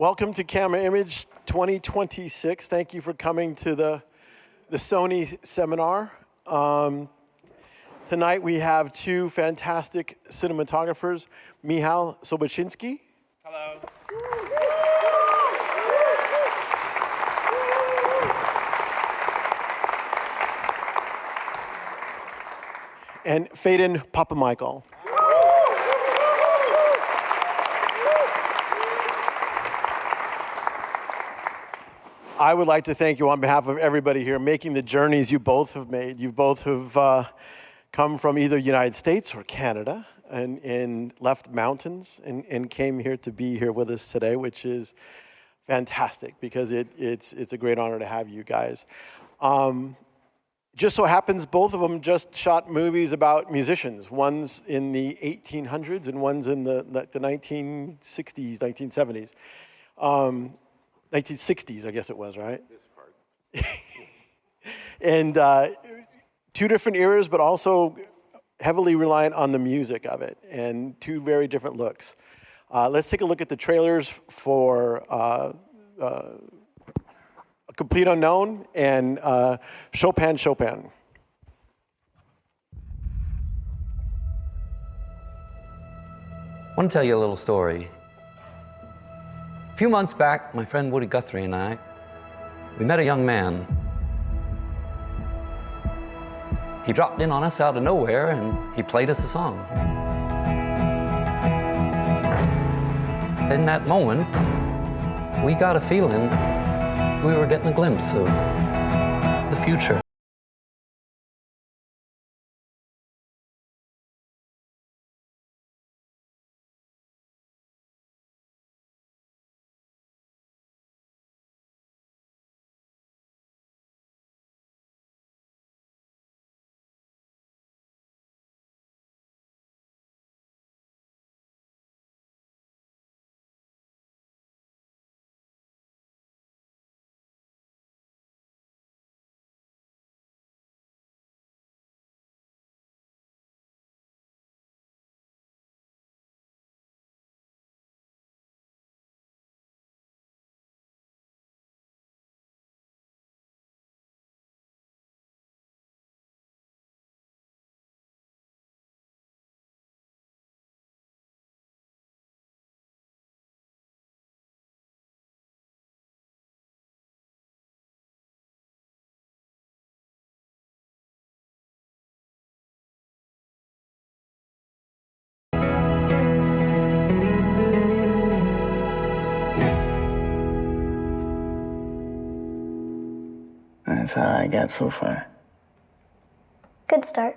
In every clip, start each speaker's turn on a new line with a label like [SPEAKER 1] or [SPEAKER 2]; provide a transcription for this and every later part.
[SPEAKER 1] Welcome to Camera Image 2026. Thank you for coming to the Sony seminar. Tonight we have two fantastic cinematographers, Michał Sobociński.
[SPEAKER 2] Hello.
[SPEAKER 1] And Phedon Papamichael. I would like to thank you on behalf of everybody here making the journeys you both have made. You both have come from either United States or Canada and left mountains and came here to be here with us today, which is fantastic because it's a great honor to have you guys. Just so happens both of them just shot movies about musicians. One's in the 1800s and one's in the 1960s, 1970s. 1960s, I guess it was, right?
[SPEAKER 2] This part.
[SPEAKER 1] And two different eras, but also heavily reliant on the music of it, and two very different looks. Let's take a look at the trailers for A Complete Unknown and Chopin.
[SPEAKER 3] I want to tell you a little story. A few months back, my friend Woody Guthrie and I, we met a young man. He dropped in on us out of nowhere and he played us a song. In that moment, we got a feeling we were getting a glimpse of the future.
[SPEAKER 4] That's how I got so far.
[SPEAKER 5] Good start.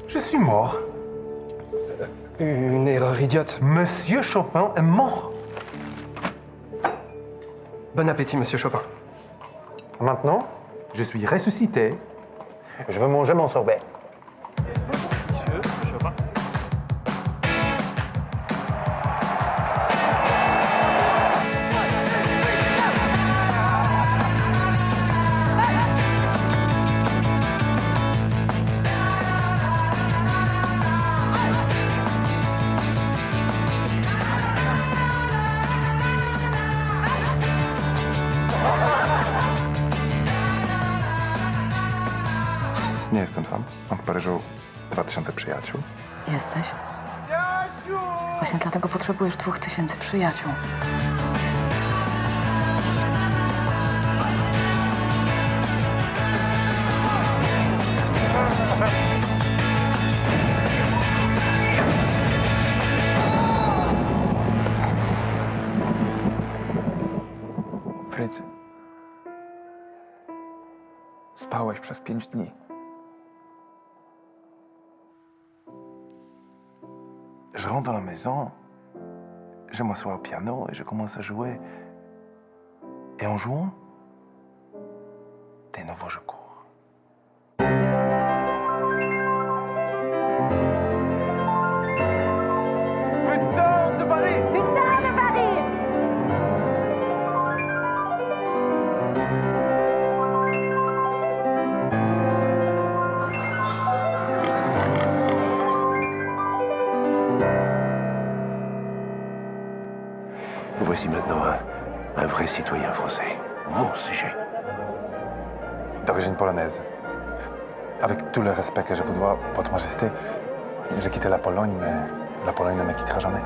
[SPEAKER 6] Je suis mort. Une erreur idiote. Monsieur Chopin est mort. Bon appétit, Monsieur Chopin. Maintenant, je suis ressuscité. Je veux manger mon sorbet.
[SPEAKER 2] Monsieur Chopin.
[SPEAKER 7] Nie jestem sam. Mam w Paryżu 2000 przyjaciół.
[SPEAKER 8] Jesteś? Właśnie dlatego potrzebujesz 2000 przyjaciół.
[SPEAKER 7] Fritz, spałeś przez 5 dni. Je rentre dans la maison, je m'assois au piano et je commence à jouer. Et en jouant, de nouveau je cours. Putain de Paris!
[SPEAKER 5] Putain de Paris!
[SPEAKER 7] un vrai citoyen français. Mon sujet.
[SPEAKER 6] D'origine polonaise. Avec tout le respect que je vous dois, Votre Majesté, j'ai quitté la Pologne, mais la Pologne ne me quittera jamais.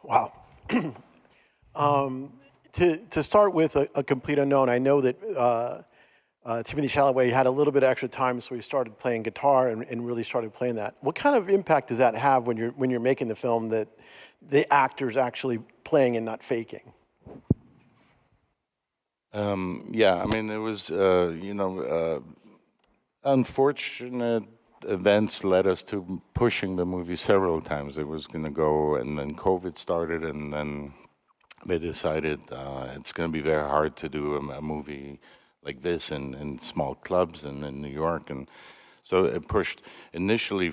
[SPEAKER 1] Wow. To start with a complete unknown, I know that Timothy Chalamet had a little bit of extra time, so he started playing guitar and really started playing that. What kind of impact does that have when you're making the film that the actor's actually playing and not faking?
[SPEAKER 4] Yeah, I mean, it was, unfortunate events led us to pushing the movie several times. It was going to go, and then COVID started, and then they decided it's going to be very hard to do a movie like this in small clubs and in New York, and so it pushed initially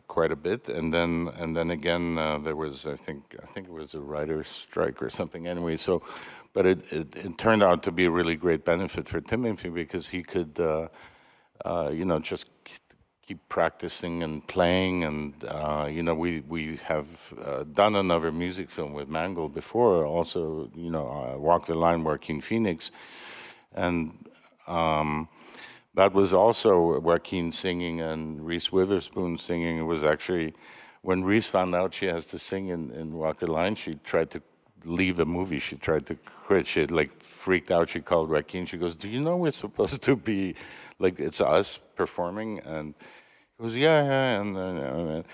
[SPEAKER 4] quite a bit, and then again there was I think it was a writer's strike or something anyway. So, but it turned out to be a really great benefit for Timothy because he could just keep practicing and playing, and we have done another music film with Mangold before, also Walk the Line, Joaquin Phoenix, and that was also Joaquin singing and Reese Witherspoon singing. It was actually when Reese found out she has to sing in Walk the Line, she tried to leave the movie. She tried to quit. She had freaked out. She called Joaquin. She goes, "Do you know we're supposed to be it's us performing?" And he goes, "Yeah." And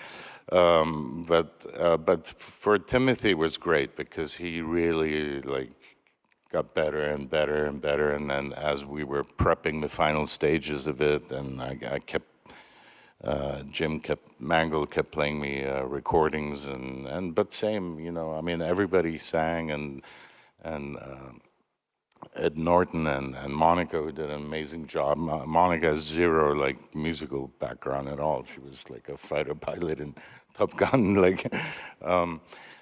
[SPEAKER 4] but for Timothy it was great because he really got better and better and better. And then as we were prepping the final stages of it, and I kept. Mangold kept playing me recordings, but same, I mean, everybody sang, and Ed Norton and Monica, who did an amazing job. Monica has zero musical background at all. She was like a fighter pilot in Top Gun,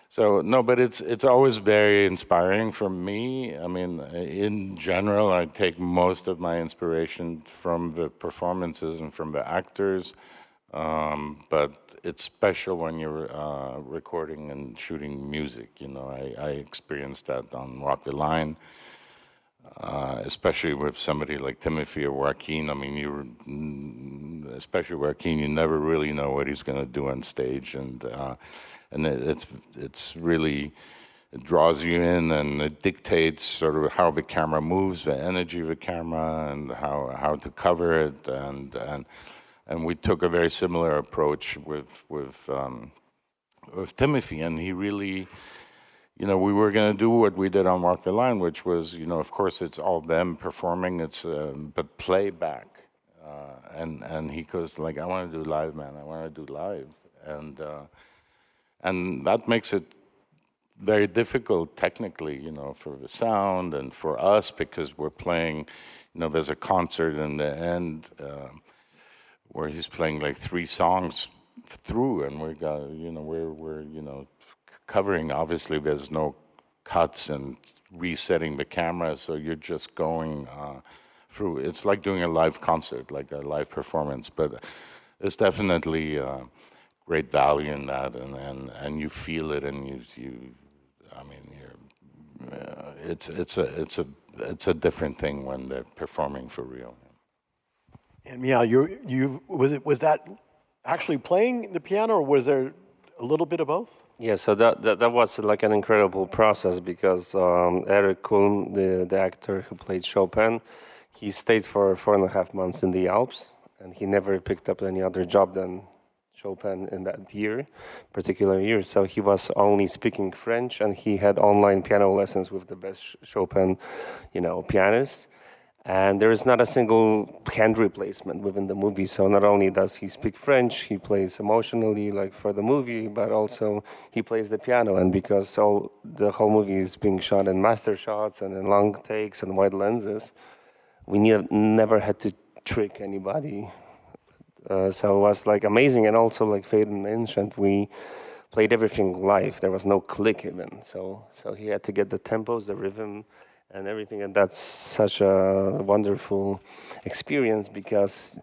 [SPEAKER 4] So no, but it's always very inspiring for me. I mean, in general, I take most of my inspiration from the performances and from the actors. But it's special when you're recording and shooting music. I experienced that on Walk the Line, especially with somebody like Timothy or Joaquin. I mean, especially Joaquin, you never really know what he's going to do on stage, and it's really, it draws you in, and it dictates sort of how the camera moves, the energy of the camera, and how to cover it, and we took a very similar approach with Timothy, and he really, we were going to do what we did on Walk the Line, which was, of course, it's all them performing, but playback, and he goes I want to do live, man. I want to do live, and that makes it very difficult technically, for the sound and for us, because we're playing, there's a concert in the end where he's playing 3 songs through, and we're covering. Obviously, there's no cuts and resetting the camera, so you're just going through. It's like doing a live concert, like a live performance, but it's definitely great value in that, and you feel it, and it's a different thing when they're performing for real.
[SPEAKER 1] And Michał, was that actually playing the piano, or was there a little bit of both?
[SPEAKER 2] Yeah, so that was an incredible process because Eric Kulm, the actor who played Chopin, he stayed for 4.5 months in the Alps, and he never picked up any other job than Chopin in that particular year. So he was only speaking French, and he had online piano lessons with the best Chopin, pianists. And there is not a single hand replacement within the movie. So not only does he speak French, he plays emotionally for the movie, but also he plays the piano. And because the whole movie is being shot in master shots and in long takes and wide lenses, we never had to trick anybody So it was like amazing, and also like Phedon mentioned, we played everything live. There was no click even, so he had to get the tempos, the rhythm, and everything, and that's such a wonderful experience because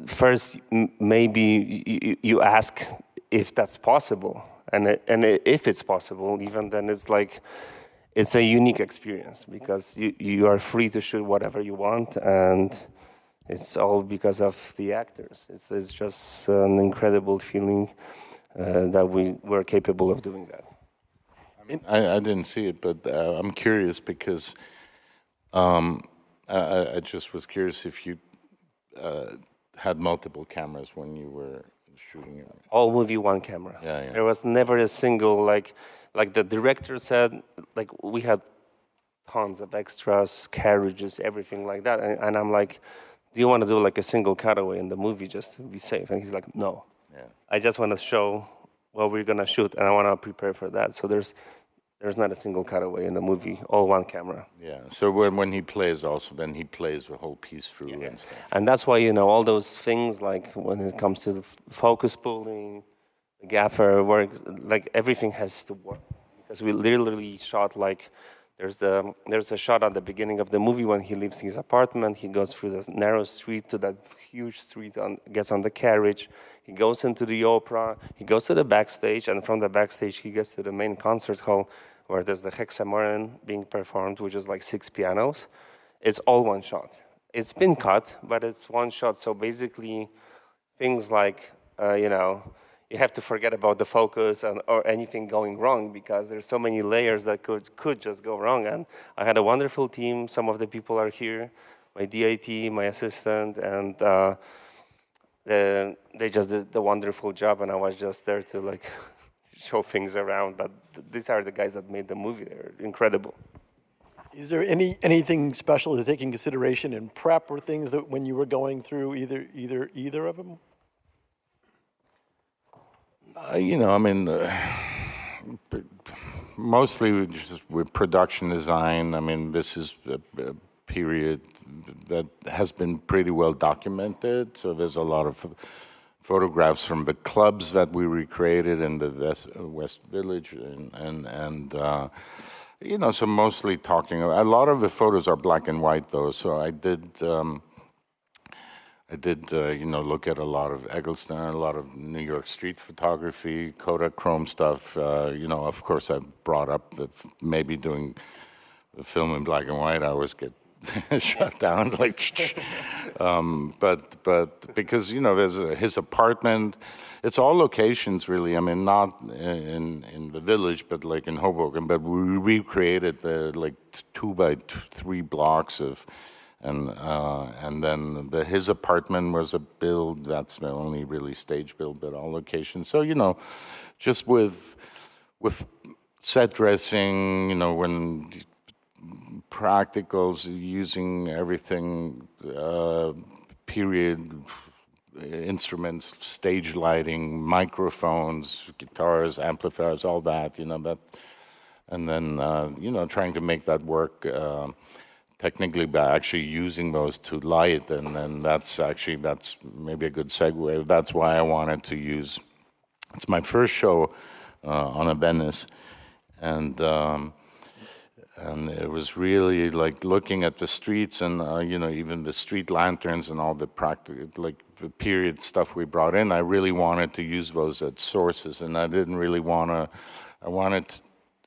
[SPEAKER 2] first maybe you ask if that's possible, and if it's possible, even then it's like it's a unique experience because you are free to shoot whatever you want, and it's all because of the actors. It's just an incredible feeling that we were capable of doing that.
[SPEAKER 4] I didn't see it, but I'm curious because I just was curious if you had multiple cameras when you were shooting it.
[SPEAKER 2] All movie, one camera.
[SPEAKER 4] Yeah.
[SPEAKER 2] There was never a single, like the director said, like we had tons of extras, carriages, everything like that. And I'm like, do you want to do like a single cutaway in the movie just to be safe? And he's like, no.
[SPEAKER 4] Yeah.
[SPEAKER 2] I just want to show what we're going to shoot, and I want to prepare for that. So there's not a single cutaway in the movie, all one camera.
[SPEAKER 4] Yeah, so when he plays also, then he plays the whole piece through and stuff.
[SPEAKER 2] And that's why, all those things, like when it comes to the focus pulling, the gaffer work, like everything has to work. Because we literally shot like, there's a shot at the beginning of the movie when he leaves his apartment, he goes through this narrow street to that huge street, gets on the carriage, he goes into the opera, he goes to the backstage, and from the backstage he gets to the main concert hall where there's the Hexameron being performed, which is like 6 pianos. It's all one shot. It's been cut, but it's one shot. So basically things like, you have to forget about the focus or anything going wrong because there's so many layers that could just go wrong. And I had a wonderful team. Some of the people are here, my DIT, my assistant, and they just did the wonderful job, and I was just there to like show things around. But these are the guys that made the movie. They're incredible.
[SPEAKER 1] Is there anything special to take in consideration in prep or things that when you were going through either of them?
[SPEAKER 4] Mostly just with production design. I mean, this is a period that has been pretty well documented. So there's a lot of photographs from the clubs that we recreated in the West Village, so mostly talking. A lot of the photos are black and white, though. So I did look at a lot of Eggleston, a lot of New York street photography, Kodachrome stuff. Of course, I brought up that maybe doing the film in black and white, I always get shut down. But because there's his apartment. It's all locations, really. I mean, not in the village, but like in Hoboken. But we recreated the 2 by 3 blocks of. And then his apartment was a build. That's the only really stage build, but all locations. So just with set dressing, when practicals, using everything, period instruments, stage lighting, microphones, guitars, amplifiers, all that. And then trying to make that work. Technically, by actually using those to light, and then that's maybe a good segue. That's why I wanted to use. It's my first show on a Venice, and it was really like looking at the streets and even the street lanterns and all the the period stuff we brought in. I really wanted to use those as sources, and I didn't really want to. I wanted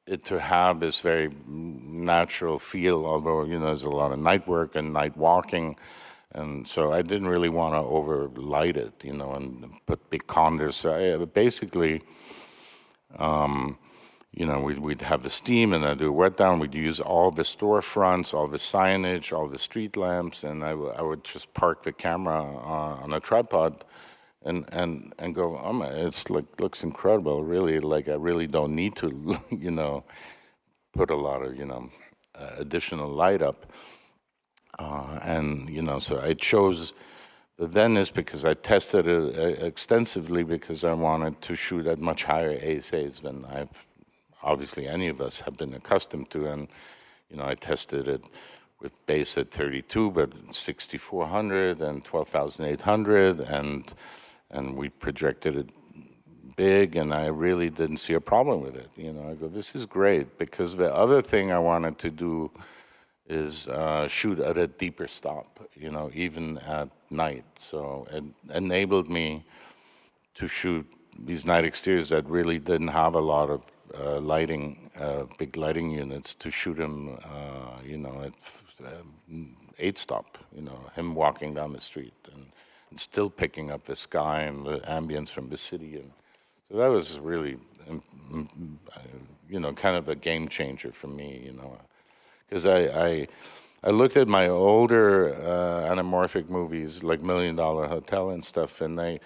[SPEAKER 4] it to have this very natural feel, although there's a lot of night work and night walking, and so I didn't really want to overlight it, and put big condors. So basically, we'd have the steam, and I'd do a wet down. We'd use all the storefronts, all the signage, all the street lamps, and I would just park the camera on a tripod. And go, it's looks incredible. Really, I really don't need to, put a lot of, additional light up. So I chose the Venice because I tested it extensively because I wanted to shoot at much higher ASAs than obviously any of us have been accustomed to. And, I tested it with base at 32, but 6400 and 12,800, and we projected it big, and I really didn't see a problem with it. You know, I go, this is great, because the other thing I wanted to do is shoot at a deeper stop, you know, even at night. So it enabled me to shoot these night exteriors that really didn't have a lot of lighting, big lighting units, to shoot him, you know, at 8-stop, you know, him walking down the street and still picking up the sky and the ambience from the city. And so that was really, you know, kind of a game changer for me, you know, because I looked at my older anamorphic movies like $1 Million Hotel and stuff, and I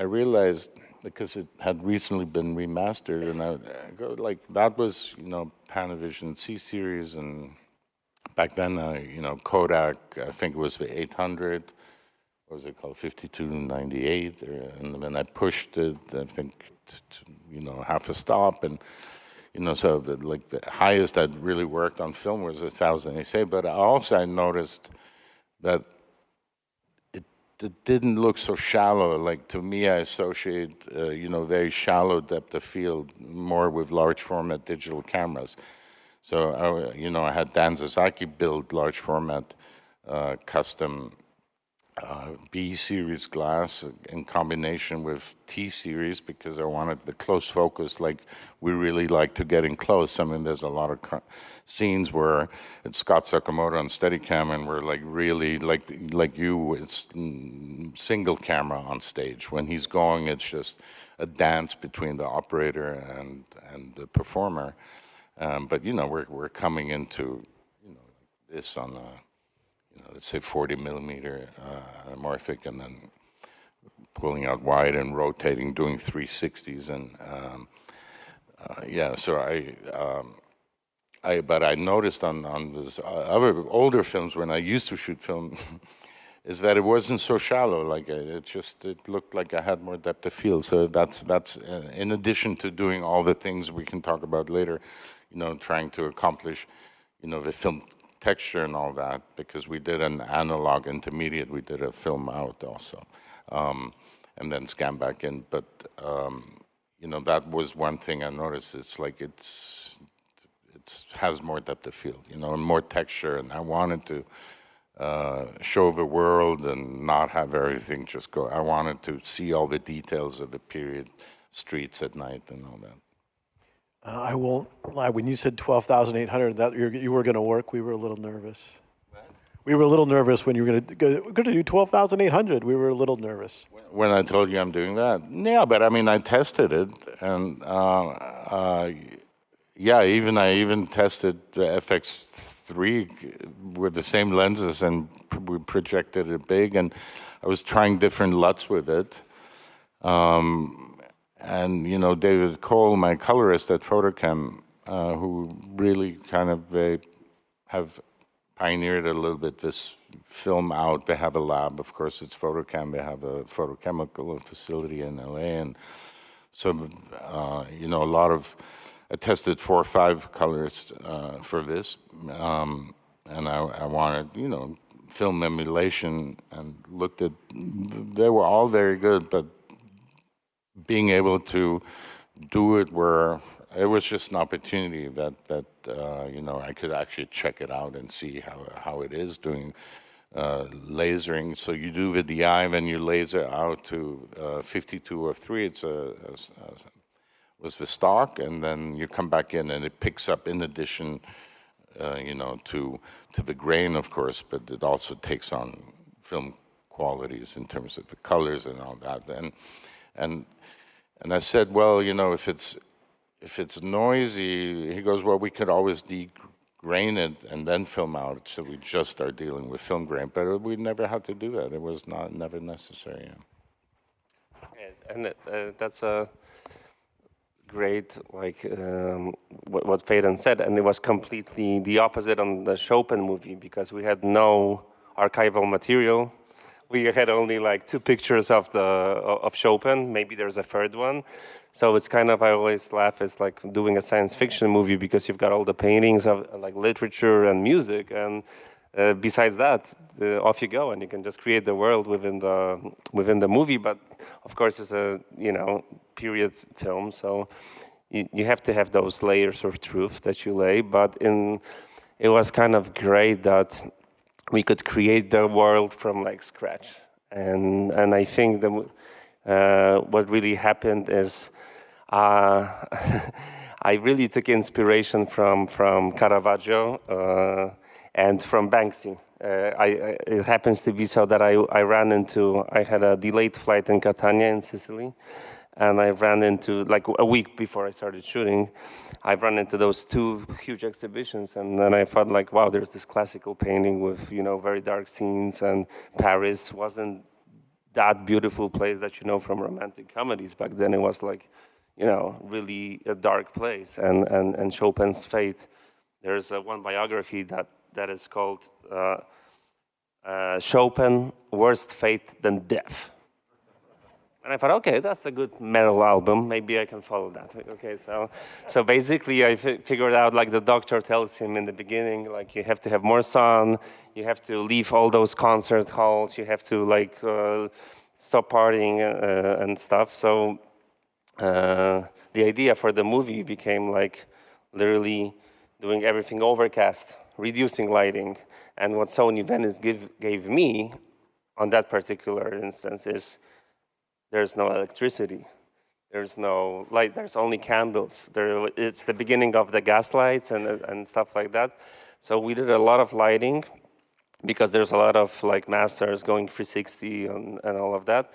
[SPEAKER 4] realized, because it had recently been remastered, and I go like, that was, you know, Panavision C series, and back then, you know, Kodak, I think it was the 800, what was it called, 5298, and then I pushed it, I think, to, you know, half a stop, and you know, so like the highest I'd really worked on film was 1,000 ASA, but I noticed that it didn't look so shallow. Like, to me, I associate, you know, very shallow depth of field more with large format digital cameras. So, you know, I had Dan Sasaki build large format custom B series glass in combination with T series, because I wanted the close focus, like we really like to get in close. I mean, there's a lot of scenes where it's Scott Sakamoto on Steadicam, and we're like really, like you, it's single camera on stage. When he's going, it's just a dance between the operator and the performer. But you know, we're coming into, you know, this on a, you know, let's say 40 millimeter anamorphic, and then pulling out wide and rotating, doing 360s, and yeah. So but I noticed on this other older films, when I used to shoot film, is that it wasn't so shallow. Like, it looked like I had more depth of field. So that's in addition to doing all the things we can talk about later, you know, trying to accomplish, you know, the film texture and all that, because we did an analog intermediate, we did a film out also, and then scan back in. But you know, that was one thing I noticed. It's like it has more depth of field, you know, and more texture, and I wanted to show the world and not have everything just go. I wanted to see all the details of the period streets at night and all that.
[SPEAKER 1] I won't lie. When you said 12,800, that you were going to work, we were a little nervous. We were a little nervous when you were going to do 12,800. We were a little nervous.
[SPEAKER 4] When I told you I'm doing that, yeah. But I mean, I tested it, and yeah, I even tested the FX3 with the same lenses, and we projected it big, and I was trying different LUTs with it. And, you know, David Cole, my colorist at Photocam, who really kind of have pioneered a little bit this film out. They have a lab, of course, it's Photocam. They have a photochemical facility in LA. And so, you know, I tested 4 or 5 colors for this. And I wanted, you know, film emulation, and looked at, they were all very good, but being able to do it where it was just an opportunity that you know, I could actually check it out and see how it is doing lasering. So you do the DI, then you laser out to 52 of 3. It's was the stock, and then you come back in, and it picks up in addition, you know, to the grain, of course, but it also takes on film qualities in terms of the colors and all that. And I said, well, you know, if it's noisy, he goes, well, we could always degrain it and then film out. So we just start dealing with film grain, but we never had to do that. It was never necessary.
[SPEAKER 2] Yeah, and that's a great, like what Phedon said, and it was completely the opposite on the Chopin movie, because we had no archival material. we had only like 2 pictures of Chopin. Maybe there's a third one. So it's kind of, I always laugh, it's like doing a science fiction movie because you've got all the paintings of like literature and music, and besides that, off you go, and you can just create the world within the movie. But of course, it's a period film, so you have to have those layers of truth that you lay. But it was kind of great that we could create the world from like scratch, and I think what really happened is I really took inspiration from Caravaggio and from Banksy. It happens to be so that I had a delayed flight in Catania in Sicily, and I ran into, like a week before I started shooting, I ran into those 2 huge exhibitions, and then I thought like, wow, there's this classical painting with, very dark scenes, and Paris wasn't that beautiful place that you know from romantic comedies. Back then it was like, really a dark place, and Chopin's fate. There's one biography that is called Chopin, Worse Fate Than Death. And I thought, okay, that's a good metal album. Maybe I can follow that. Okay, so basically I figured out, like the doctor tells him in the beginning, like you have to have more sun, you have to leave all those concert halls, you have to like stop partying and stuff. So the idea for the movie became like literally doing everything overcast, reducing lighting. And what Sony Venice gave me on that particular instance is there's no electricity, there's no light, there's only candles. It's the beginning of the gas lights and stuff like that. So we did a lot of lighting because there's a lot of like masters going 360 and all of that.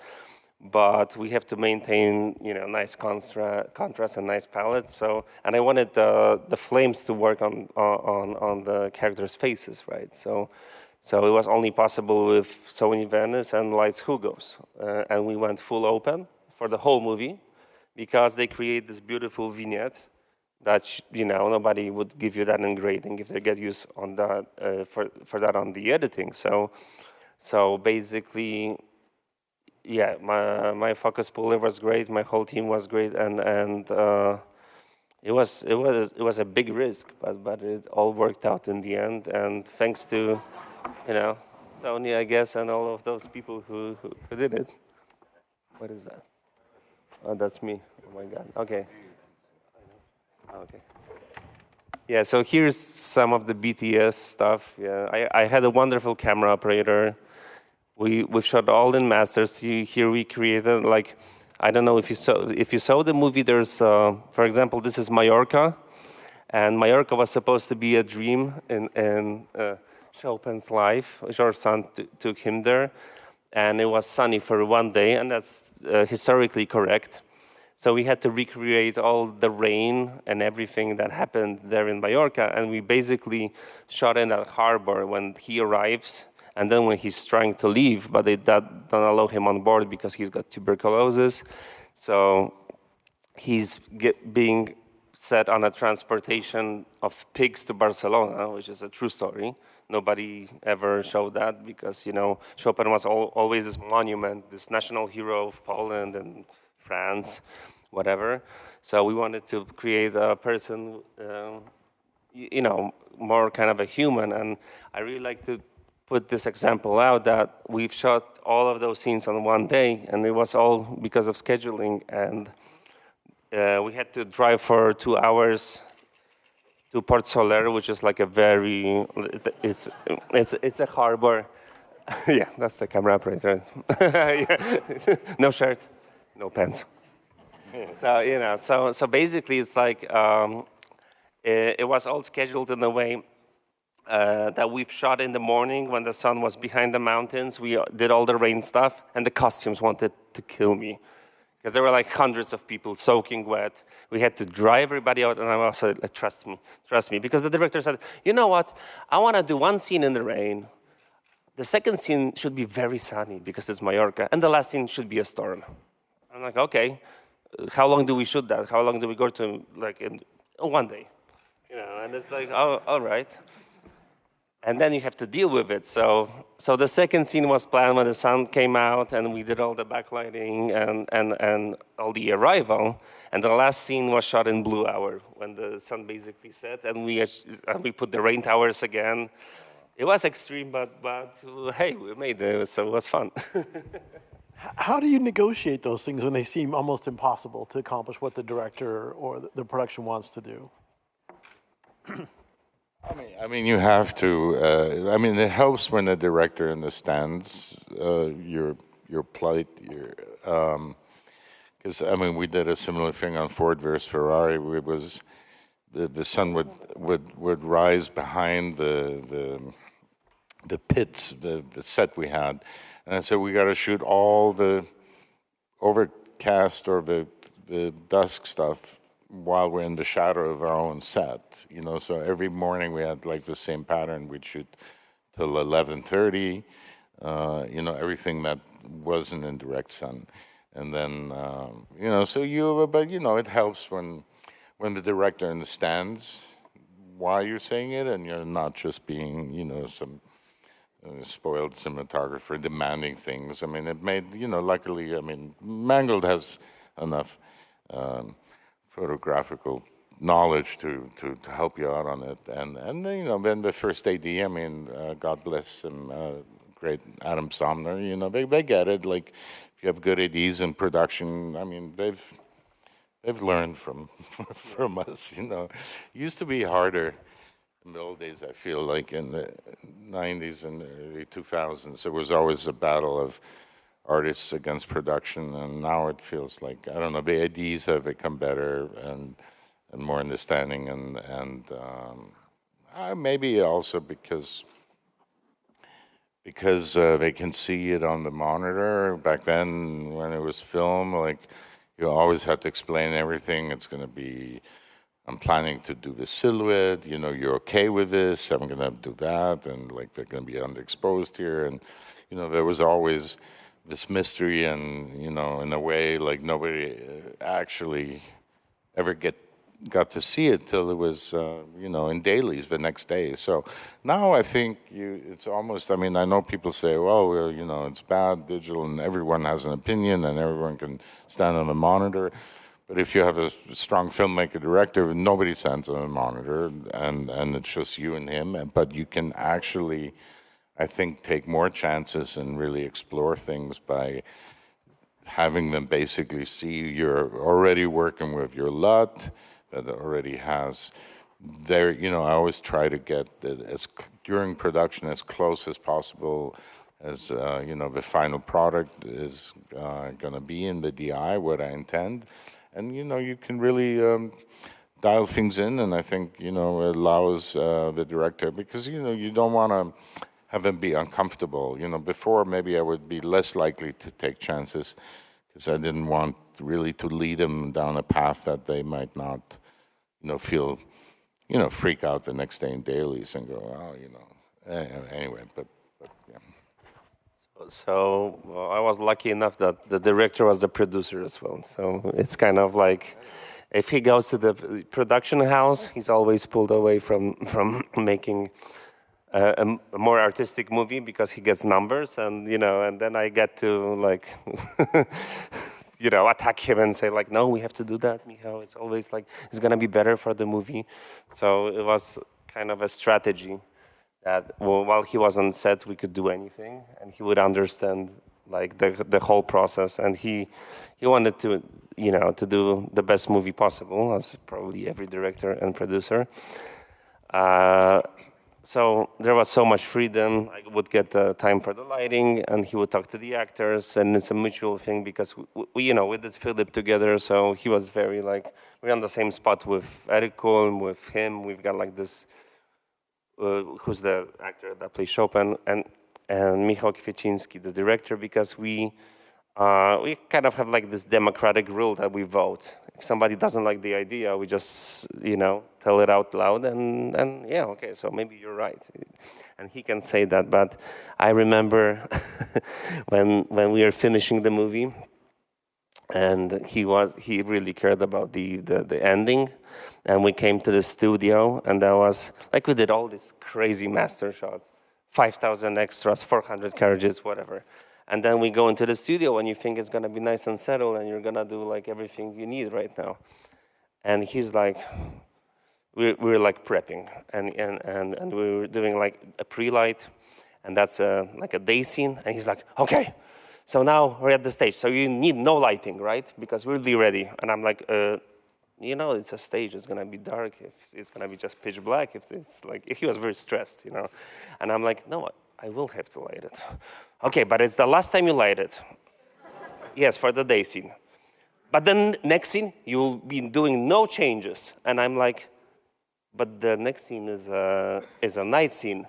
[SPEAKER 2] But we have to maintain, nice contrast and nice palette. So, and I wanted the flames to work on the characters' faces, right? So it was only possible with Sony Venice and Lights Hugos, and we went full open for the whole movie because they create this beautiful vignette that nobody would give you that in grading if they get used on that for that on the editing. So basically. Yeah, my focus puller was great. My whole team was great, and it was a big risk, but it all worked out in the end. And thanks to Sony, I guess, and all of those people who did it. What is that? Oh, that's me. Oh my God. Okay. Okay. Yeah. So here's some of the BTS stuff. Yeah, I had a wonderful camera operator. We've shot all in masters. Here we created, like, I don't know if you saw the movie. There's, for example, this is Mallorca, and Mallorca was supposed to be a dream in Chopin's life. George's son took him there, and it was sunny for one day, and that's historically correct. So we had to recreate all the rain and everything that happened there in Mallorca, and we basically shot in a harbor when he arrives. And then when he's trying to leave, but they don't allow him on board because he's got tuberculosis. So he's being set on a transportation of pigs to Barcelona, which is a true story. Nobody ever showed that because, Chopin was always this monument, this national hero of Poland and France, whatever. So we wanted to create a person, more kind of a human. And I really like to put this example out that we've shot all of those scenes on one day, and it was all because of scheduling. And we had to drive for 2 hours to Port Soler, which is like it's a harbor. Yeah, that's the camera operator. Yeah. No shirt, no pants. So basically it's like it was all scheduled in a way that we've shot in the morning when the sun was behind the mountains. We did all the rain stuff, and the costumes wanted to kill me because there were like hundreds of people soaking wet. We had to dry everybody out, and I was like, trust me, because the director said, you know what, I want to do one scene in the rain. The second scene should be very sunny because it's Mallorca, and the last scene should be a storm. I'm like, okay, how long do we shoot that? How long do we go to, like, in one day? And it's like, oh, all right. and then you have to deal with it. So the second scene was planned when the sun came out, and we did all the backlighting and all the arrival. And the last scene was shot in blue hour when the sun basically set, and we put the rain towers again. It was extreme, but hey, we made it, so it was fun.
[SPEAKER 1] How do you negotiate those things when they seem almost impossible to accomplish what the director or the production wants to do?
[SPEAKER 4] I mean, you have to. I mean, it helps when the director understands your plight. Because I mean, we did a similar thing on Ford versus Ferrari. It was the sun would rise behind the pits, the set we had, and I said we got to shoot all the overcast or the dusk stuff while we're in the shadow of our own set, you know. So every morning we had like the same pattern. We'd shoot till 11:30, you know, everything that wasn't in direct sun, and then you know, but you know, it helps when the director understands why you're saying it, and you're not just being, you know, some spoiled cinematographer demanding things. I mean, it made, you know, luckily, I mean, Mangold has enough photographical knowledge to help you out on it. And you know, then the first AD, I mean, God bless him, great Adam Somner, you know, they get it. Like, if you have good ADs in production, I mean, they've learned from us, you know. It used to be harder in the old days, I feel like in the 90s and early 2000s, there was always a battle of artists against production, and now it feels like, I don't know, the IDs have become better and more understanding, and maybe also because they can see it on the monitor. Back then, when it was film, like, you always had to explain everything. It's going to be, I'm planning to do this silhouette, you know, you're okay with this, I'm going to do that, and like they're going to be underexposed here, and you know, there was always this mystery, and you know, in a way, like nobody actually ever got to see it till it was, you know, in dailies the next day. So now I think it's almost, I mean, I know people say, well, you know, it's bad, digital, and everyone has an opinion, and everyone can stand on a monitor. But if you have a strong filmmaker director, nobody stands on a monitor, and it's just you and him. But you can actually, I think, take more chances and really explore things by having them basically see you're already working with your LUT that already has their, you know, I always try to get it during production as close as possible as, you know, the final product is going to be in the DI, what I intend. And, you know, you can really dial things in, and I think, you know, it allows the director, because, you know, you don't want to have them be uncomfortable. You know, before maybe I would be less likely to take chances because I didn't want really to lead them down a path that they might not, you know, feel, you know, freak out the next day in dailies and go, oh, you know, anyway, but yeah.
[SPEAKER 2] So I was lucky enough that the director was the producer as well. So it's kind of like, if he goes to the production house, he's always pulled away from making a more artistic movie because he gets numbers, and you know, and then I get to like, you know, attack him and say like, no, we have to do that, Michał. It's always like, it's gonna be better for the movie. So it was kind of a strategy that, well, while he was on set, we could do anything, and he would understand like the whole process, and he wanted to, you know, to do the best movie possible, as probably every director and producer. So there was so much freedom. I would get the time for the lighting, and he would talk to the actors, and it's a mutual thing because we you know, we did Philip together, so he was very like, we're on the same spot with Eric Kulm, with him. We've got like this. Who's the actor that plays Chopin, and Michał Sobociński, the director, because we kind of have like this democratic rule that we vote. If somebody doesn't like the idea, we just, you know, tell it out loud, and yeah, okay, so maybe you're right. And he can say that, but I remember when we were finishing the movie, and he really cared about the ending. And we came to the studio, and that was like, we did all these crazy master shots, 5,000 extras, 400 carriages, whatever. And then we go into the studio and you think it's gonna be nice and settled and you're gonna do like everything you need right now. And he's like, we're like prepping, and we were doing like a pre-light, and that's like a day scene. And he's like, okay, so now we're at the stage, so you need no lighting, right? Because we'll be ready. And I'm like, you know, it's a stage, it's gonna be dark, if it's gonna be just pitch black, if it's like, if he was very stressed, you know. And I'm like, no, I will have to light it. Okay, but it's the last time you light it. Yes, for the day scene. But then next scene, you'll be doing no changes. And I'm like, but the next scene is a night scene.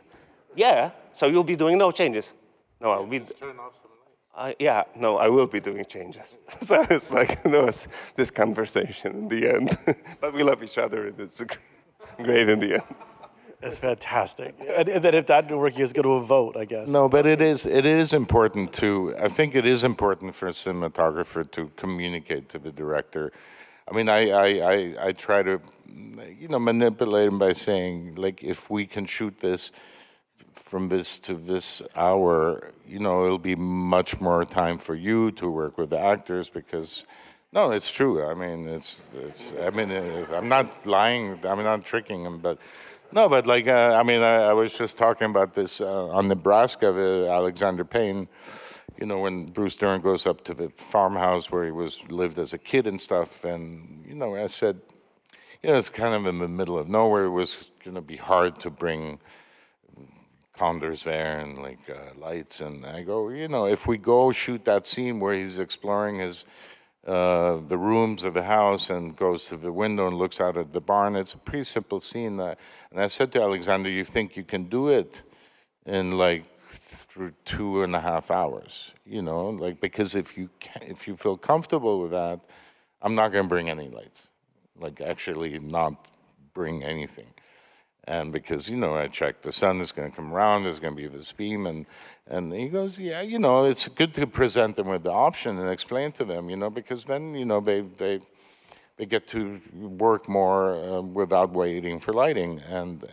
[SPEAKER 2] Yeah, so you'll be doing no changes. No, I'll be. Just turn off some lights. Yeah, no, I will be doing changes. So it's like, there was this conversation in the end. But we love each other, and it's great in the end.
[SPEAKER 1] It's fantastic. And then if that didn't work, he has to go to a vote, I guess.
[SPEAKER 4] No, but it is important to, I think it is important for a cinematographer to communicate to the director. I mean, I try to, you know, manipulate him by saying, like, if we can shoot this from this to this hour, you know, it'll be much more time for you to work with the actors, because, no, it's true. I mean, I'm not lying, I'm not tricking him, but, no, but like, I mean, I was just talking about this on Nebraska with Alexander Payne, you know, when Bruce Dern goes up to the farmhouse where he lived as a kid and stuff, and, you know, I said, you know, it's kind of in the middle of nowhere, it was going to be hard to bring condors there and like lights, and I go, you know, if we go shoot that scene where he's exploring his the rooms of the house and goes to the window and looks out at the barn, it's a pretty simple scene. And I said to Alexander, you think you can do it in like through 2.5 hours, you know, like, because if you feel comfortable with that, I'm not going to bring any lights, like actually not bring anything. And because, you know, I checked, the sun is going to come around, there's going to be this beam, and he goes, yeah, you know, it's good to present them with the option and explain to them, you know, because then, you know, they get to work more without waiting for lighting, and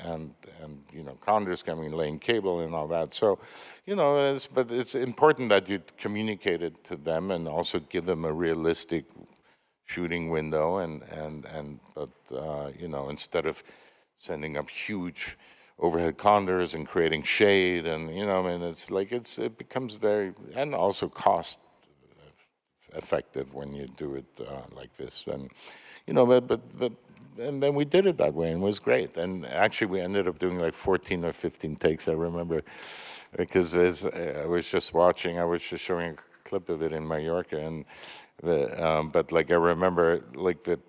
[SPEAKER 4] you know, condors coming, laying cable and all that. So, you know, but it's important that you communicate it to them and also give them a realistic shooting window, but you know, instead of sending up huge overhead condors and creating shade, and, you know, I mean, it's like, it becomes very, and also cost effective when you do it like this. And, you know, and then we did it that way, and it was great. And actually we ended up doing like 14 or 15 takes, I remember, because as I was just showing a clip of it in Mallorca, and but like I remember, like the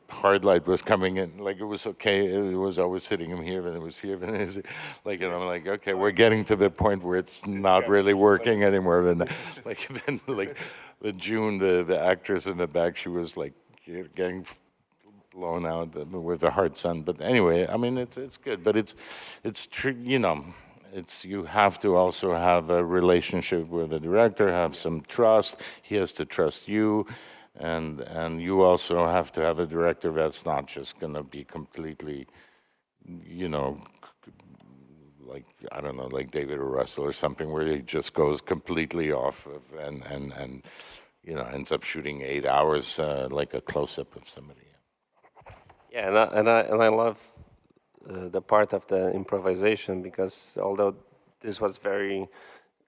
[SPEAKER 4] hard light was coming in, like it was okay. It was always hitting him here, and it was here, and it was like, and I'm like, okay, we're getting to the point where it's not really working anymore. And like then, like with June, the actress in the back, she was like getting blown out with the hard sun. But anyway, I mean, it's good, but it's true, you know. You have to also have a relationship with the director, have some trust. He has to trust you. And you also have to have a director that's not just going to be completely, you know, like, I don't know, like David or Russell or something, where he just goes completely off of and you know, ends up shooting 8 hours like a close-up of somebody.
[SPEAKER 2] Yeah, and I love the part of the improvisation, because although this was very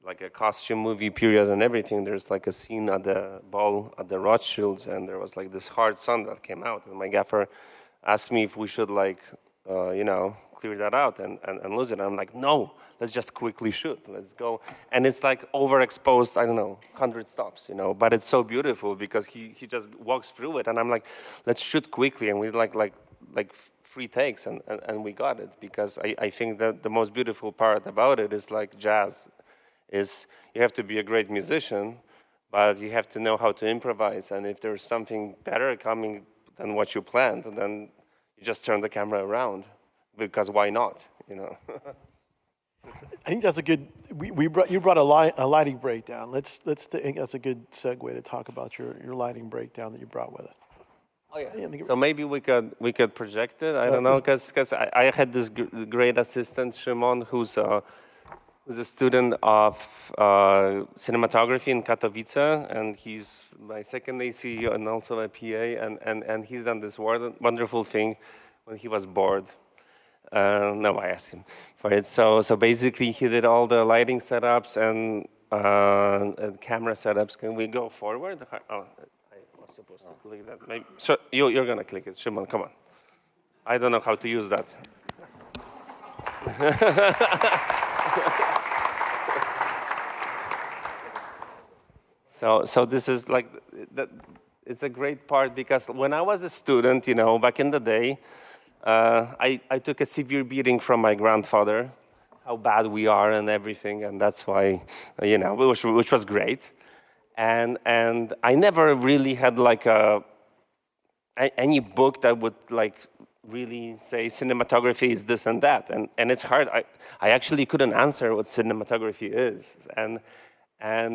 [SPEAKER 2] like a costume movie period and everything, there's like a scene at the ball at the Rothschilds, and there was like this hard sun that came out, and my gaffer asked me if we should like, you know, clear that out and lose it. And I'm like, no, let's just quickly shoot, let's go. And it's like overexposed, I don't know, 100 stops, you know, but it's so beautiful because he just walks through it, and I'm like, let's shoot quickly, and we like 3 takes, and we got it, because I think that the most beautiful part about it is like jazz, is you have to be a great musician, but you have to know how to improvise. And if there's something better coming than what you planned, then you just turn the camera around, because why not, you know?
[SPEAKER 1] I think that's a good. You brought a lighting breakdown. I think that's a good segue to talk about your lighting breakdown that you brought with it.
[SPEAKER 2] Oh yeah. So maybe we could project it. I don't know, because I had this great assistant Szymon, who's a student of cinematography in Katowice, and he's my second AC and also a PA, and he's done this wonderful thing when he was bored. No, I asked him for it. So basically, he did all the lighting setups and camera setups. Can we go forward? Oh, I was supposed to click that. Maybe. So you're gonna click it, Szymon. Come on. I don't know how to use that. So this is like that. It's a great part because when I was a student, back in the day, I took a severe beating from my grandfather, how bad we are and everything, and that's why, which was great. And I never really had like any book that would like really say cinematography is this and that, and it's hard. I actually couldn't answer what cinematography is, and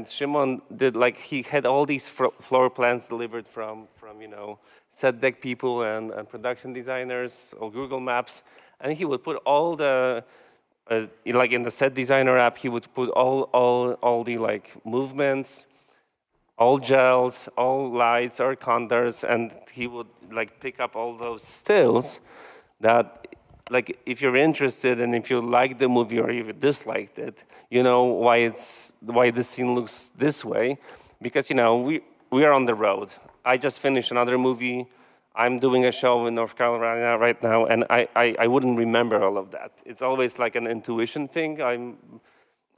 [SPEAKER 2] Szymon did like he had all these floor plans delivered from set deck people and production designers or Google Maps, and he would put all the like in the set designer app, he would put all the like movements, all gels, all lights or contours, and he would like pick up all those stills that, like, if you're interested and if you like the movie or if you disliked it, you know why the scene looks this way, because we are on the road. I just finished another movie. I'm doing a show in North Carolina right now, and I wouldn't remember all of that. It's always like an intuition thing.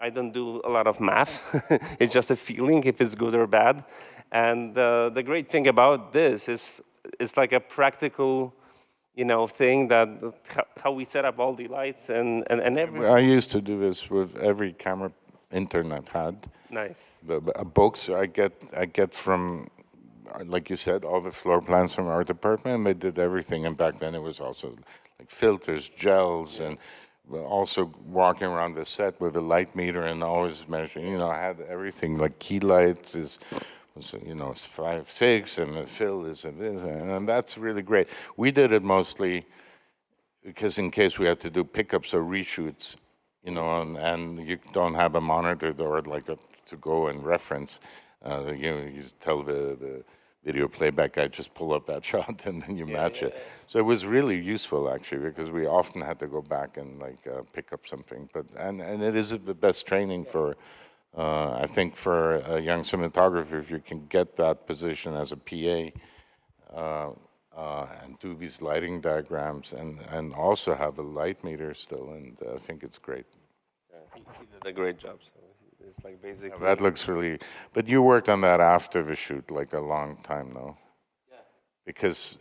[SPEAKER 2] I don't do a lot of math. It's just a feeling if it's good or bad. And the great thing about this is it's like a practical, thing that how we set up all the lights and everything.
[SPEAKER 4] I used to do this with every camera intern I've had.
[SPEAKER 2] Nice.
[SPEAKER 4] The books I get from, like you said, all the floor plans from our department, and they did everything. And back then it was also like filters, gels, and also walking around the set with a light meter and always measuring. I had everything, like key lights was 5, 6, and the fill is this, and that's really great. We did it mostly because in case we had to do pickups or reshoots, and you don't have a monitor or like to go and reference. You tell the video playback guy, just pull up that shot and then you match it. So it was really useful actually, because we often had to go back and like pick up something. But and it is the best training for. I think for a young cinematographer, if you can get that position as a PA and do these lighting diagrams and also have a light meter still, and I think it's great.
[SPEAKER 2] Yeah, he did a great job. So it's like basically.
[SPEAKER 4] That looks really. But you worked on that after the shoot, like a long time, no? Yeah. Because.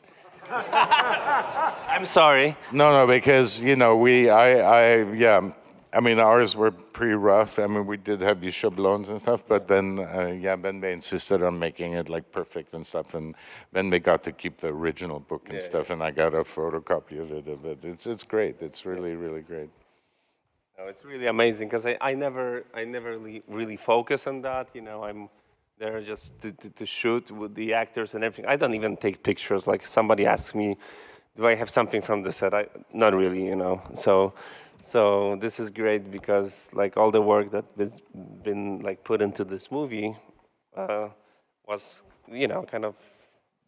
[SPEAKER 2] I'm sorry.
[SPEAKER 4] No, because I mean, ours were pretty rough. I mean, we did have these schablons and stuff, but then, then they insisted on making it like perfect and stuff, and then they got to keep the original book and stuff, and I got a photocopy of it. It's great. It's really, really great.
[SPEAKER 2] No, it's really amazing because I never really focus on that. I'm there just to shoot with the actors and everything. I don't even take pictures. Like somebody asks me, do I have something from the set? Not really, So this is great because like all the work that has been like put into this movie was kind of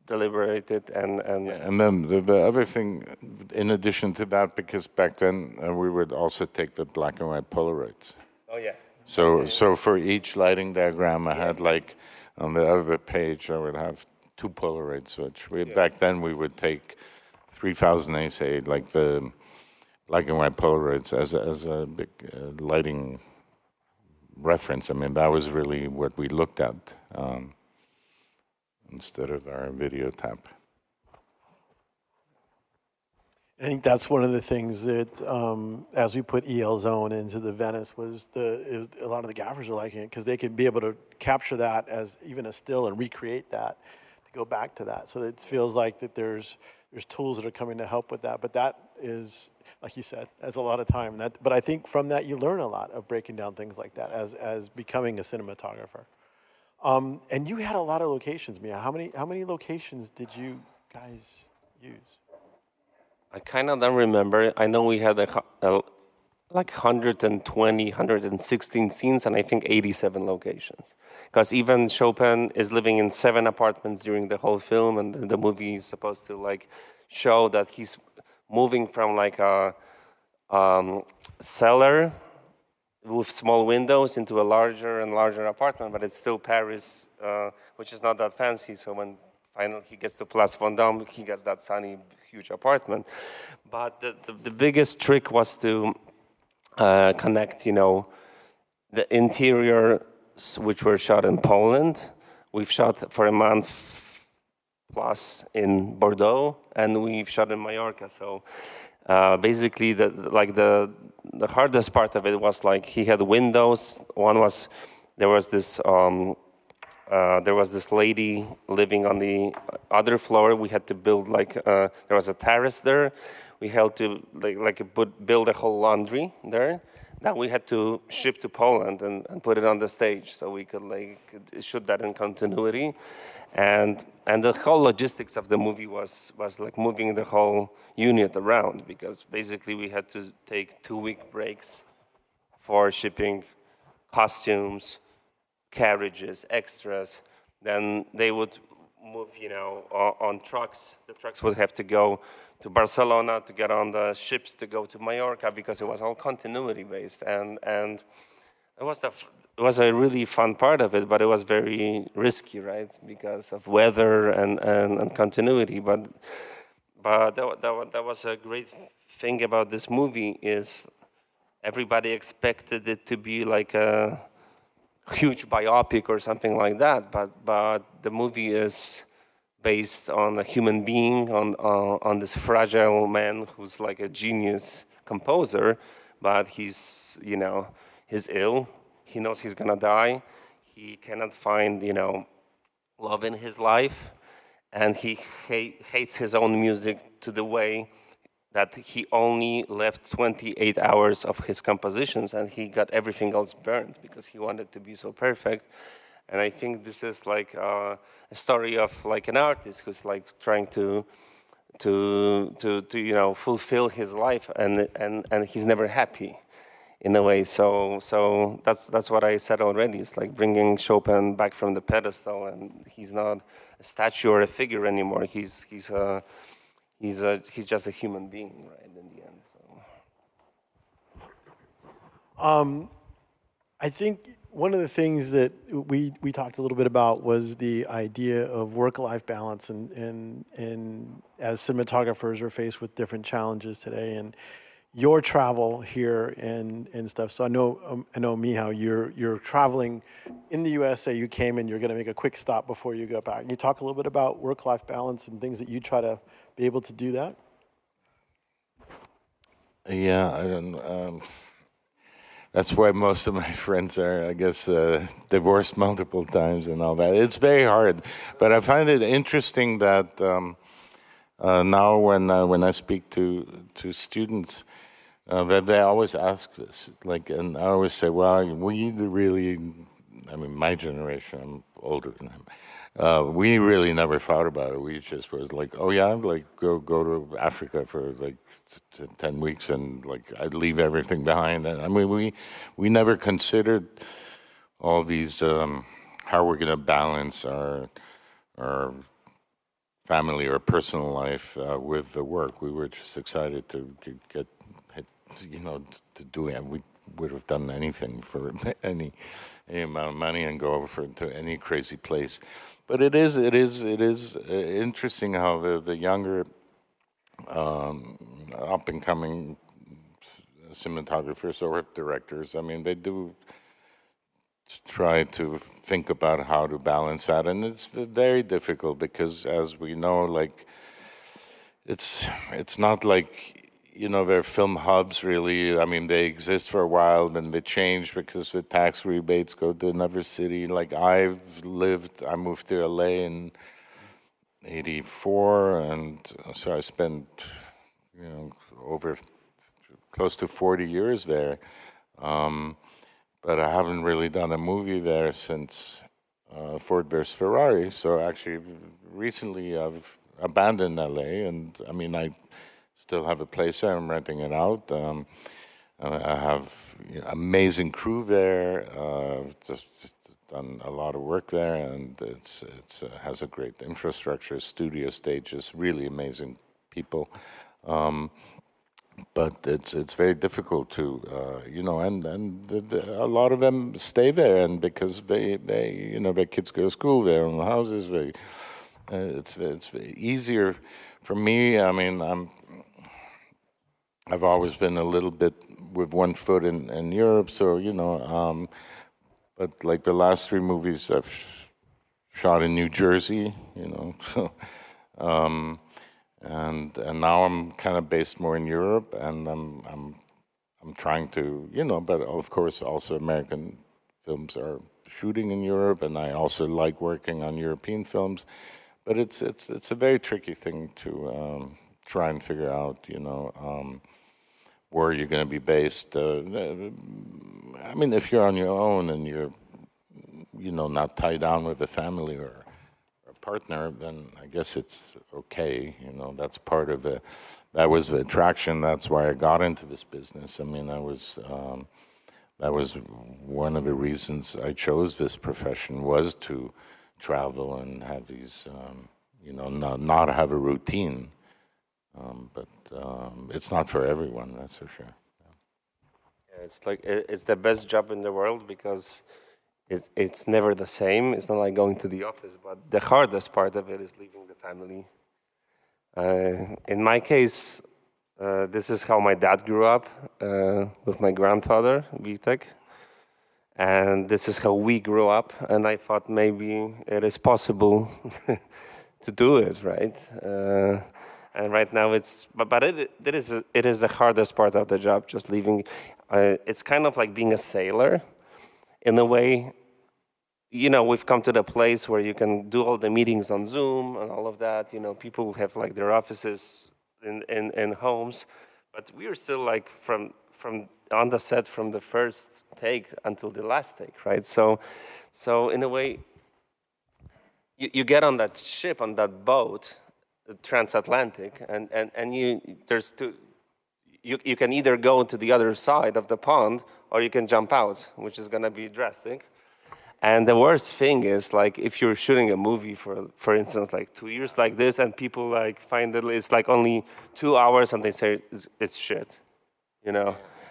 [SPEAKER 2] deliberated and
[SPEAKER 4] then the other thing, in addition to that, because back then we would also take the black and white Polaroids.
[SPEAKER 2] Oh yeah.
[SPEAKER 4] So for each lighting diagram, I had like on the other page I would have 2 Polaroids, which back then we would take 3000 ASA, like the black and white Polaroids as a big lighting reference. I mean, that was really what we looked at instead of our video tap.
[SPEAKER 1] I think that's one of the things that, as we put EL Zone into the Venice, is a lot of the gaffers are liking it because they can be able to capture that as even a still and recreate that to go back to that. So it feels like that there's tools that are coming to help with that. But that is, like you said, has a lot of time. But I think from that you learn a lot of breaking down things like that as becoming a cinematographer. And you had a lot of locations, Mia. How many locations did you guys use?
[SPEAKER 2] I kind of don't remember. I know we had like 120, 116 scenes, and I think 87 locations. Because even Chopin is living in 7 apartments during the whole film, and the movie is supposed to like show that he's moving from like a cellar with small windows into a larger and larger apartment, but it's still Paris, which is not that fancy. So when finally he gets to Place Vendôme, he gets that sunny, huge apartment. But the biggest trick was to connect, the interior, which were shot in Poland. We've shot for a month plus in Bordeaux, and we've shot in Mallorca. So basically, the hardest part of it was like he had windows. One was there was this lady living on the other floor. We had to build there was a terrace there. We had to build a whole laundry there that we had to ship to Poland and put it on the stage so we could shoot that in continuity. And the whole logistics of the movie was like moving the whole unit around, because basically we had to take 2-week breaks for shipping costumes, carriages, extras. Then they would move, on trucks. The trucks would have to go to Barcelona to get on the ships to go to Mallorca, because it was all continuity based. And it was a really fun part of it, but it was very risky, right? Because of weather and continuity. But that was a great thing about this movie, is everybody expected it to be like a huge biopic or something like that, but the movie is based on a human being, on this fragile man who's like a genius composer, but he's ill. He knows he's gonna die. He cannot find love in his life, and he hates his own music to the way that he only left 28 hours of his compositions, and he got everything else burned because he wanted to be so perfect. And I think this is like a story of like an artist who's like trying to fulfill his life, and he's never happy in a way. So that's what I said already. It's like bringing Chopin back from the pedestal, and he's not a statue or a figure anymore. He's just a human being, right, in the end. So.
[SPEAKER 1] I think one of the things that we talked a little bit about was the idea of work-life balance, and as cinematographers are faced with different challenges today, and your travel here and stuff. So I know Michał, you're traveling in the USA. You came and you're going to make a quick stop before you go back. Can you talk a little bit about work-life balance and things that you try to be able to do that?
[SPEAKER 4] Yeah, I don't. That's why most of my friends are, I guess, divorced multiple times and all that. It's very hard, but I find it interesting that now when I speak to students, that they always ask this, and I always say, well, we really, I mean, my generation, I'm older than them. We really never thought about it. We just was like, oh yeah, go to Africa for 10 weeks, and I'd leave everything behind. And I mean, we never considered all these how we're going to balance our family or personal life with the work. We were just excited to get, to do it. We would have done anything for any amount of money and go over to any crazy place. But it is interesting how the younger up and coming cinematographers or directors, I mean, they do try to think about how to balance that, and it's very difficult because, as we know, it's not like they're film hubs really. I mean, they exist for a while, then they change because the tax rebates go to another city. I moved to LA in '84, and so I spent over close to 40 years there. But I haven't really done a movie there since Ford vs. Ferrari. So actually, recently I've abandoned LA, and I mean, I still have a place there. I'm renting it out. I have amazing crew there. Just done a lot of work there, and it's has a great infrastructure, studio stages, really amazing people. But it's very difficult to a lot of them stay there, and because they their kids go to school, they own the houses. It's easier for me. I mean, I've always been a little bit with one foot in Europe, so but like the last 3 movies I've shot in New Jersey, so. And now I'm kind of based more in Europe, and I'm trying to, but of course also American films are shooting in Europe, and I also like working on European films, but it's a very tricky thing to try and figure out, where you're going to be based. I mean, if you're on your own and you're, not tied down with a family or partner, then I guess it's okay. That's part of it. That was the attraction. That's why I got into this business. I mean, that was one of the reasons I chose this profession, was to travel and have these, not have a routine. But it's not for everyone, that's for sure.
[SPEAKER 2] Yeah, it's like it's the best job in the world because it's never the same. It's not like going to the office, but the hardest part of it is leaving the family. In my case, this is how my dad grew up with my grandfather, Vitek. And this is how we grew up. And I thought maybe it is possible to do it, right? And right now but it is the hardest part of the job, just leaving. It's kind of like being a sailor. In a way, we've come to the place where you can do all the meetings on Zoom and all of that. People have like their offices in homes, but we are still like from on the set from the first take until the last take, right? So in a way, you get on that ship, on that boat, transatlantic, and there's two. You can either go to the other side of the pond or you can jump out, which is going to be drastic. And the worst thing is, like, if you're shooting a movie for instance, like 2 years like this, and people like find that it's like only 2 hours, and they say it's shit,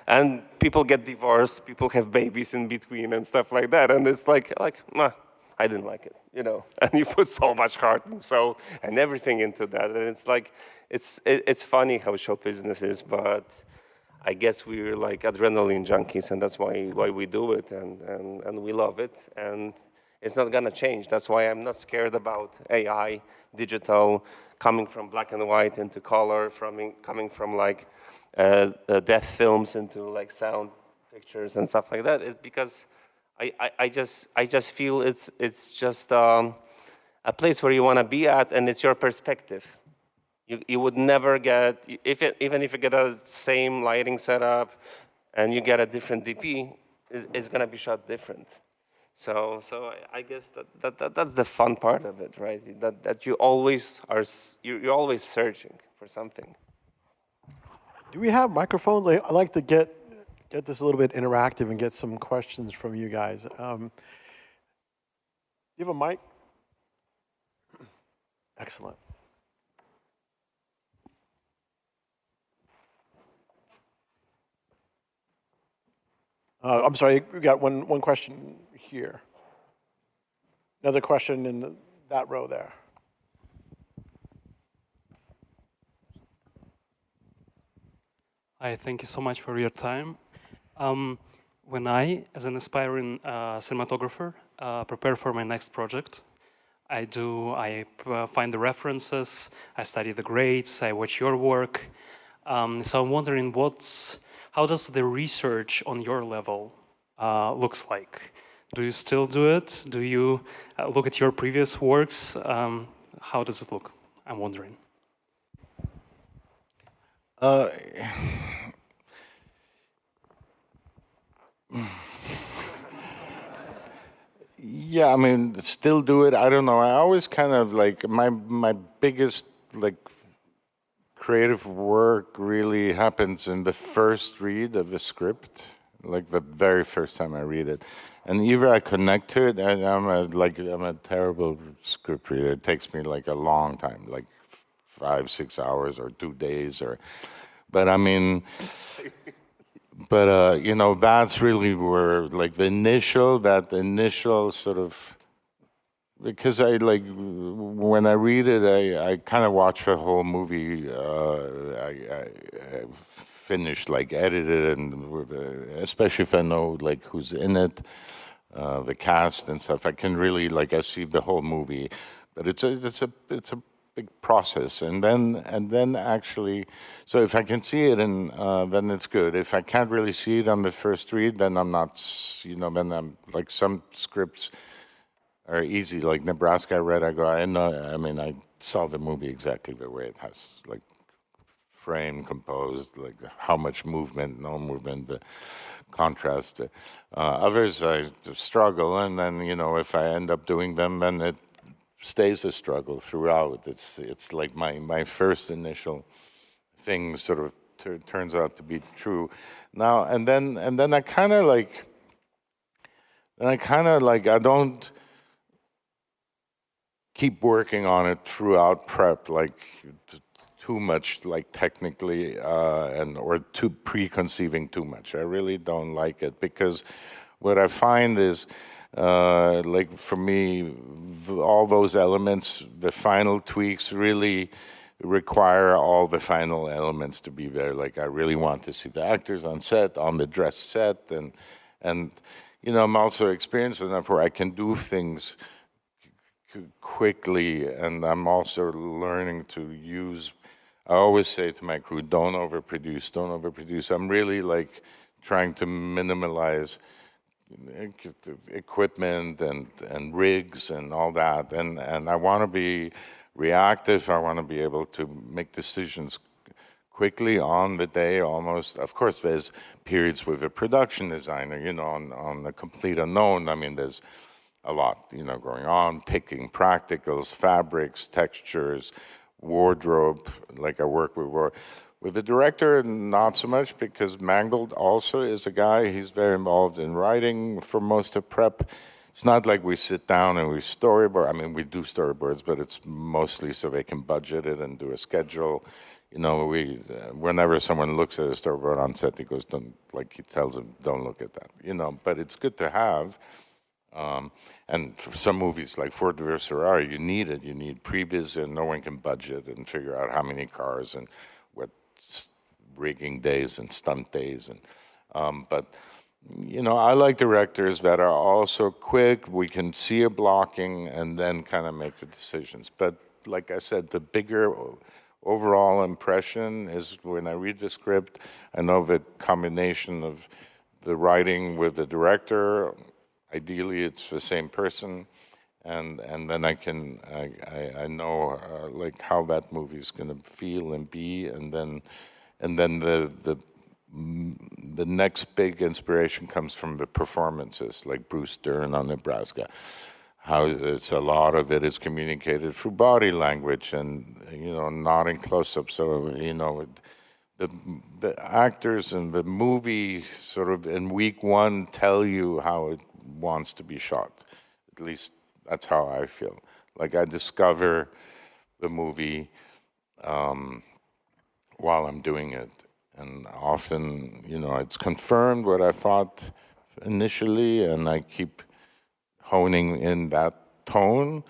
[SPEAKER 2] And people get divorced, people have babies in between and stuff like that, and it's like, nah, I didn't like it, And you put so much heart and everything into that, and it's like, it's funny how show business is, but I guess we're like adrenaline junkies, and that's why we do it, and we love it, and it's not gonna change. That's why I'm not scared about AI, digital, coming from black and white into color, coming from like death films into like sound pictures and stuff like that. It's because I just feel it's just a place where you want to be at, and it's your perspective. You would never get, even if you get a same lighting setup and you get a different DP, it's going to be shot different. So I guess that's the fun part of it, right? That you always you're always searching for something.
[SPEAKER 1] Do we have microphones? I like to get this a little bit interactive and get some questions from you guys. You have a mic? Excellent. I'm sorry, we got one question here. Another question in that row there.
[SPEAKER 9] Hi, thank you so much for your time. When I, as an aspiring cinematographer, prepare for my next project, I find the references, I study the grades, I watch your work. So I'm wondering how does the research on your level looks like? Do you still do it? Do you look at your previous works? How does it look? I'm wondering.
[SPEAKER 4] Uh, yeah, I mean, still do it. I don't know. I always kind of like my biggest like creative work really happens in the first read of the script, like the very first time I read it, and either I connect to it, and I'm a terrible script reader. It takes me like a long time, like 5-6 hours or 2 days, or. But I mean. But you know, that's really where like that initial sort of, because I like when I read it, I kind of watch the whole movie. I finish like edited and especially if I know like who's in it, the cast and stuff. I can really like I see the whole movie, but it's a big process, and then actually, so if I can see it, and then it's good. If I can't really see it on the first read, then I'm not, you know, then I'm like some scripts are easy, like Nebraska. I read, I go, I know. I mean, I saw the movie exactly the way it has, like frame, composed, like how much movement, no movement, the contrast. Others I struggle, and then you know, if I end up doing them, then it stays a struggle throughout. It's like my first initial thing sort of turns out to be true. Now and then I kind of like. I don't keep working on it throughout prep, like too much, like technically, or too preconceiving too much. I really don't like it, because what I find is, like for me, all those elements, the final tweaks really require all the final elements to be there. Like I really want to see the actors on set, on the dress set, and you know, I'm also experienced enough where I can do things quickly, and I'm also learning to use. I always say to my crew, don't overproduce, don't overproduce. I'm really like trying to minimalize equipment and rigs and all that, and I want to be reactive. I want to be able to make decisions quickly on the day, almost. Of course, there's periods with a production designer, you know, on the complete unknown. I mean, there's a lot, you know, going on, picking practicals, fabrics, textures, wardrobe. Like I work with the director, not so much, because Mangold also is a guy. He's very involved in writing for most of prep. It's not like we sit down and we storyboard. I mean, we do storyboards, but it's mostly so they can budget it and do a schedule. You know, whenever someone looks at a storyboard on set, he goes, "Don't," like he tells them, "Don't look at that." You know, but it's good to have. And for some movies like Ford vs. Ferrari, you need it. You need previs, and no one can budget and figure out how many cars and what rigging days and stunt days. And but you know, I like directors that are also quick. We can see a blocking and then kind of make the decisions. But like I said, the bigger overall impression is when I read the script. I know the combination of the writing with the director. Ideally, it's the same person, and then I know like how that movie is going to feel and be, and then the next big inspiration comes from the performances, like Bruce Dern on Nebraska. How it's a lot of it is communicated through body language and, you know, not in close-up. So, you know, the actors in the movie sort of in week one tell you how it wants to be shot. At least that's how I feel. Like I discover the movie while I'm doing it. And often, you know, it's confirmed what I thought initially, and I keep honing in that tone.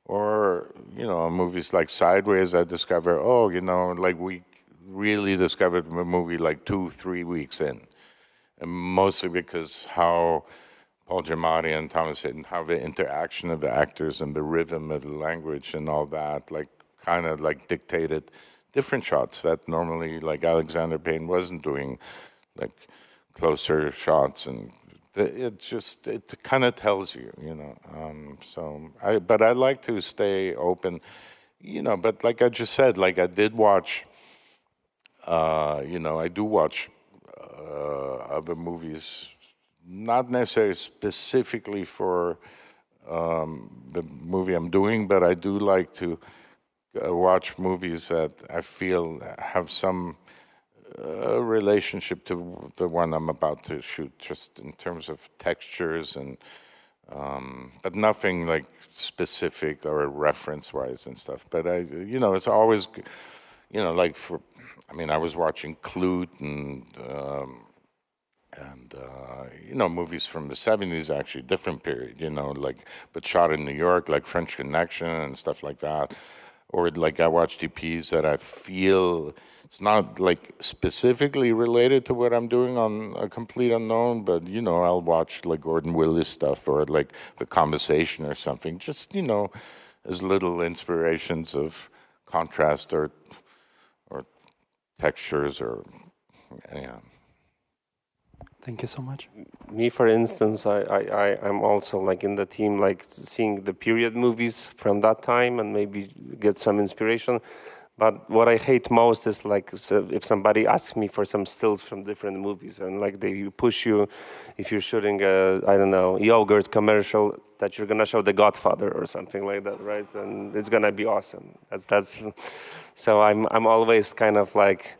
[SPEAKER 4] Or, you know, movies like Sideways, I discover, oh, you know, like we really discovered the movie like 2-3 weeks in. And mostly because how Paul Giamatti and Thomas Hayden, how the interaction of the actors and the rhythm of the language and all that, like kind of like dictated different shots that normally like Alexander Payne wasn't doing, like closer shots, and it kind of tells you, you know. But I like to stay open, you know. But like I just said, like I did watch you know, I do watch other movies, not necessarily specifically for the movie I'm doing, but I do like to watch movies that I feel have some relationship to the one I'm about to shoot, just in terms of textures and, but nothing like specific or reference-wise and stuff. But you know, it's always, you know, like for, I mean, I was watching Clute and you know, movies from the 70s, actually, different period, you know, like, but shot in New York, like French Connection and stuff like that. Or like I watch DPs that I feel it's not like specifically related to what I'm doing on A Complete Unknown, but you know, I'll watch like Gordon Willis stuff or like The Conversation or something, just, you know, as little inspirations of contrast or textures or, yeah.
[SPEAKER 9] Thank you so much.
[SPEAKER 2] Me, for instance, I'm also like in the team, like seeing the period movies from that time and maybe get some inspiration. But what I hate most is like if somebody asks me for some stills from different movies and like they push you, if you're shooting a, I don't know, yogurt commercial, that you're gonna show The Godfather or something like that, right? And it's gonna be awesome. That's so I'm always kind of like,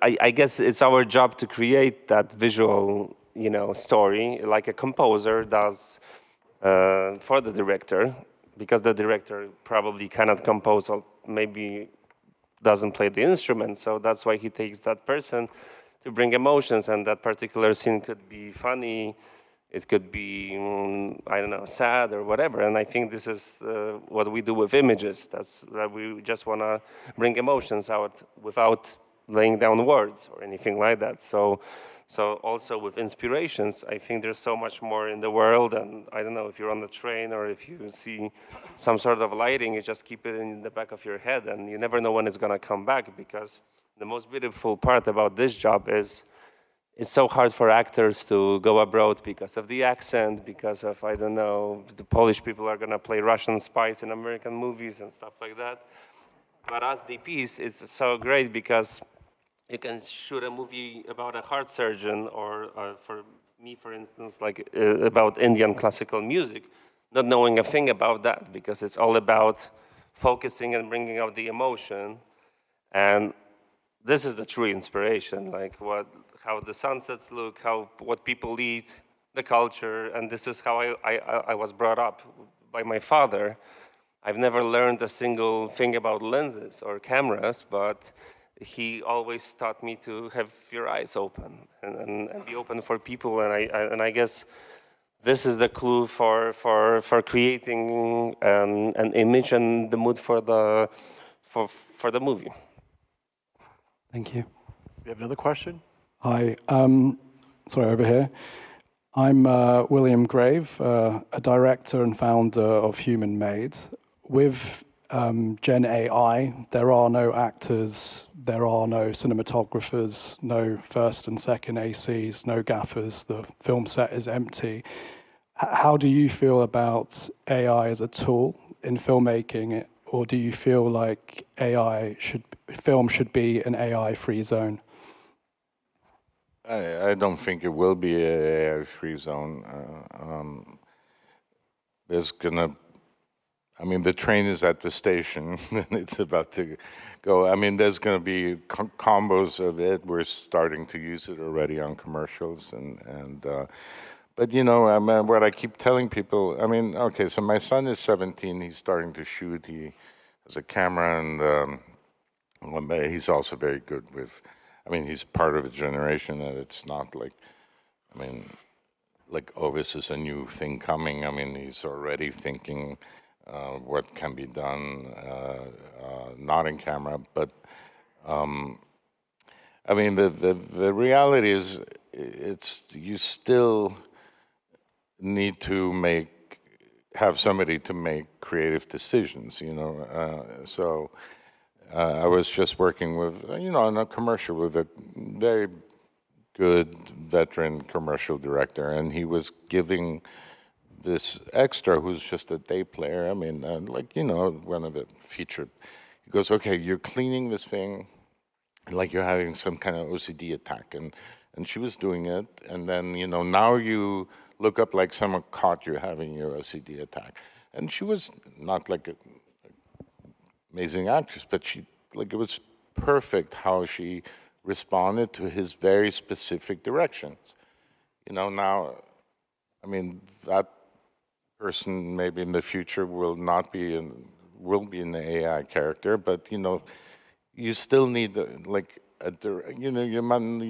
[SPEAKER 2] I guess it's our job to create that visual, you know, story like a composer does for the director, because the director probably cannot compose or maybe doesn't play the instrument. So that's why he takes that person to bring emotions, and that particular scene could be funny, it could be, I don't know, sad or whatever. And I think this is what we do with images. That's that we just want to bring emotions out without laying down words or anything like that. So also with inspirations, I think there's so much more in the world. And I don't know, if you're on the train or if you see some sort of lighting, you just keep it in the back of your head and you never know when it's gonna come back, because the most beautiful part about this job is it's so hard for actors to go abroad because of the accent, because of, I don't know, the Polish people are gonna play Russian spies in American movies and stuff like that. But as DPs, it's so great because you can shoot a movie about a heart surgeon, or for me, for instance, like about Indian classical music, not knowing a thing about that, because it's all about focusing and bringing out the emotion. And this is the true inspiration, like how the sunsets look, what people eat, the culture, and this is how I was brought up by my father. I've never learned a single thing about lenses or cameras, but he always taught me to have your eyes open and be open for people. And I guess this is the clue for creating an image and the mood for the movie.
[SPEAKER 9] Thank you.
[SPEAKER 1] You have another question?
[SPEAKER 10] Hi, sorry, over here. I'm William Grave, a director and founder of Human Made. With Gen AI, there are no actors, there are no cinematographers, no first and second ACs, no gaffers, the film set is empty. How do you feel about AI as a tool in filmmaking, or do you feel like film should be an AI-free zone?
[SPEAKER 4] I don't think it will be an AI-free zone. There's gonna, I mean, the train is at the station and it's about to go. I mean, there's gonna be combos of it. We're starting to use it already on commercials, but you know, I mean, what I keep telling people, I mean, okay, so my son is 17, he's starting to shoot, he has a camera, and he's also very good with, I mean, he's part of a generation that it's not like, I mean, like, oh, this is a new thing coming. I mean, he's already thinking what can be done, not in camera. But, I mean, the reality is, you still need to have somebody to make creative decisions, you know. So I was just working with, you know, on a commercial with a very good veteran commercial director, and he was giving this extra who's just a day player, I mean, like, you know, one of the featured, he goes, okay, you're cleaning this thing, like you're having some kind of OCD attack, and she was doing it, and then, you know, now you look up like someone caught you having your OCD attack. And she was not like an amazing actress, but she, like, it was perfect how she responded to his very specific directions. You know, now, I mean, that person maybe in the future will not be will be an AI character, but, you know, you still need like you know, you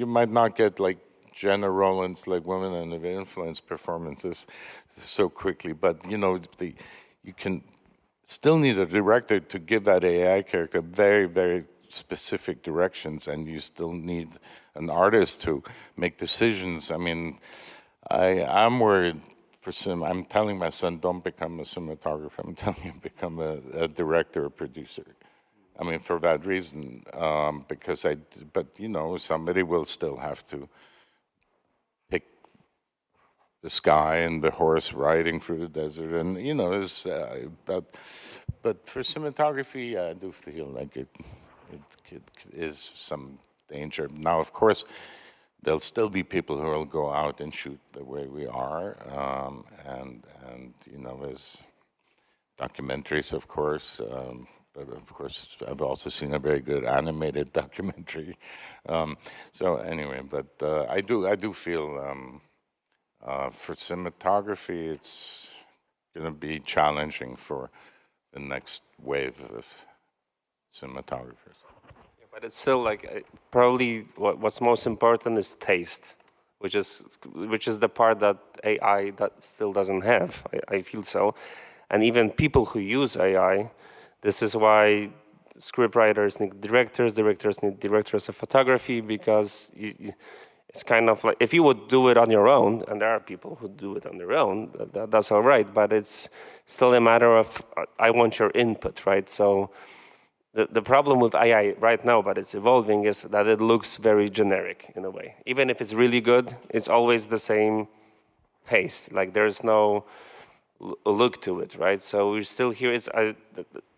[SPEAKER 4] might not get like Jenna Rollins, like Women of Influence performances so quickly, but, you know, you can still need a director to give that AI character very, very specific directions, and you still need an artist to make decisions. I mean, I'm worried for I'm telling my son, don't become a cinematographer. I'm telling him, become a director or producer. I mean, for that reason, because but, you know, somebody will still have to pick the sky and the horse riding through the desert, and, you know, but for cinematography, I do feel like it is some danger. Now, of course, there'll still be people who will go out and shoot the way we are, and you know, there's documentaries, of course. But of course, I've also seen a very good animated documentary. So anyway, but I do feel for cinematography, it's going to be challenging for the next wave of cinematographers.
[SPEAKER 2] Yeah, but it's still like probably what's most important is taste, which is the part that AI that still doesn't have. I feel so, and even people who use AI. This is why scriptwriters need directors need directors of photography, because it's kind of like, if you would do it on your own, and there are people who do it on their own, that's all right, but it's still a matter of, I want your input, right? So the problem with AI right now, but it's evolving, is that it looks very generic in a way. Even if it's really good, it's always the same taste. Like, there's no look to it, right? So we're still here. It's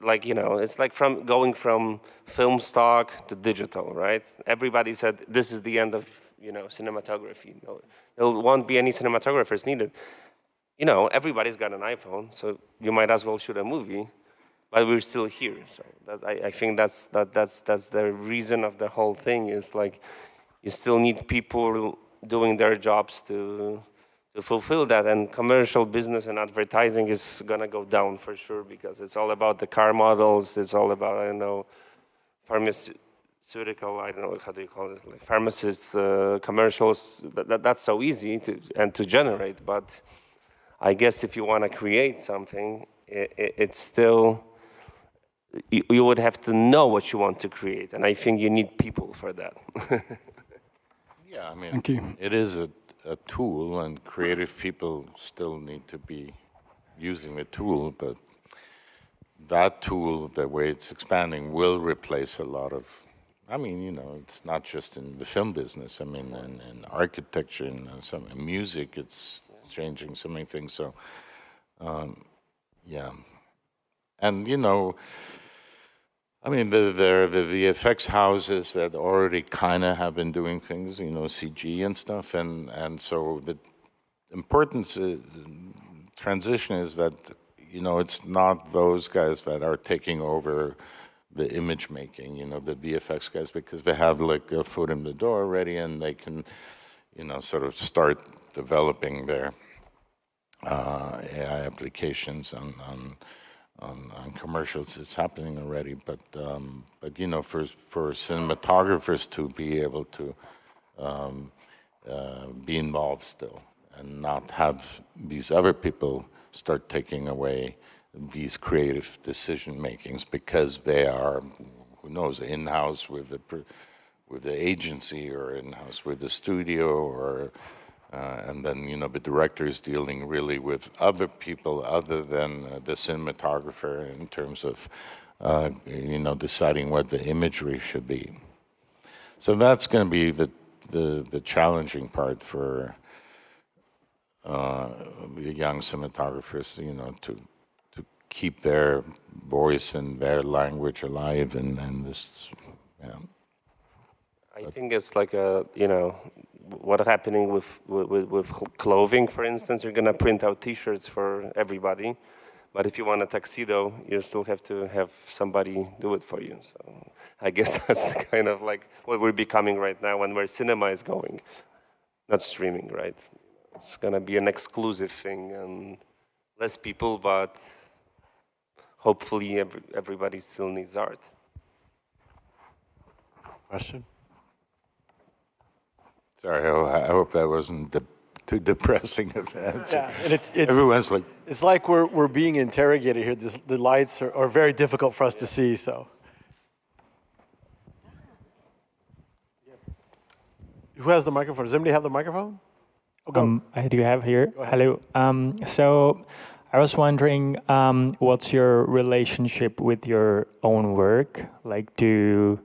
[SPEAKER 2] like, you know, it's like going from film stock to digital, right? Everybody said this is the end of, you know, cinematography. No, there won't be any cinematographers needed. You know, everybody's got an iPhone, so you might as well shoot a movie, but we're still here. So I think that's the reason of the whole thing, is like, you still need people doing their jobs to fulfill that, and commercial business and advertising is gonna go down for sure, because it's all about the car models, it's all about, I don't know, pharmaceutical, I don't know, how do you call it, like pharmacists, commercials, that's so easy to generate, but I guess if you wanna create something, it's still, you would have to know what you want to create, and I think you need people for that.
[SPEAKER 4] Yeah, I mean,
[SPEAKER 10] Thank you.
[SPEAKER 4] it is a tool, and creative people still need to be using the tool, but that tool, the way it's expanding, will replace a lot of, I mean, you know, it's not just in the film business, I mean, in architecture, and some in music, it's changing so many things, so, yeah. And, you know, I mean, the VFX houses that already kind of have been doing things, you know, CG and stuff, and so the importance, transition is that, you know, it's not those guys that are taking over the image making, you know, the VFX guys, because they have like a foot in the door already, and they can, you know, sort of start developing their AI applications on commercials. It's happening already, but you know, for cinematographers to be able to be involved still, and not have these other people start taking away these creative decision makings, because they are, who knows, in-house with the agency, or in-house with the studio, or and then, you know, the director is dealing really with other people other than the cinematographer, in terms of, you know, deciding what the imagery should be. So that's going to be the challenging part for the young cinematographers, you know, to keep their voice and their language alive, and this, yeah.
[SPEAKER 2] I think it's like what's happening with clothing, for instance. You're gonna print out T-shirts for everybody, but if you want a tuxedo, you still have to have somebody do it for you. So I guess that's kind of like what we're becoming right now when where cinema is going, not streaming, right? It's gonna be an exclusive thing and less people, but hopefully everybody still needs art.
[SPEAKER 1] Question?
[SPEAKER 4] Sorry, I hope that wasn't too depressing of an answer.
[SPEAKER 1] Yeah, and it's
[SPEAKER 4] Everyone's like,
[SPEAKER 1] it's like we're being interrogated here. The lights are very difficult for us to see. So, who has the microphone? Does anybody have the microphone? Oh, go.
[SPEAKER 11] I do have here. Hello. So I was wondering, what's your relationship with your own work? Like, do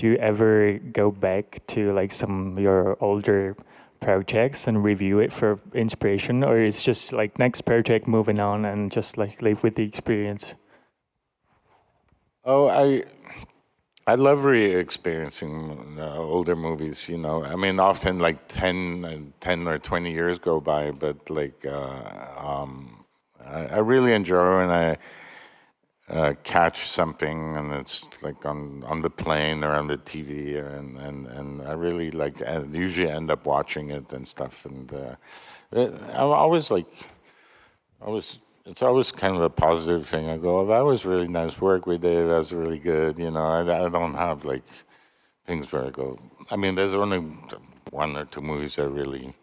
[SPEAKER 11] you ever go back to like some of your older projects and review it for inspiration, or it's just like next project, moving on, and just like live with the experience?
[SPEAKER 4] oh, I love re-experiencing older movies, you know. I mean, often like 10 or 20 years go by, but like I really enjoy when I catch something and it's like on the plane or on the TV, and I really like, I usually end up watching it and stuff. And I'm always like, it's always kind of a positive thing. I go, oh, that was really nice work we did. That was really good. You know, I don't have like things where I go. I mean, there's only one or two movies I really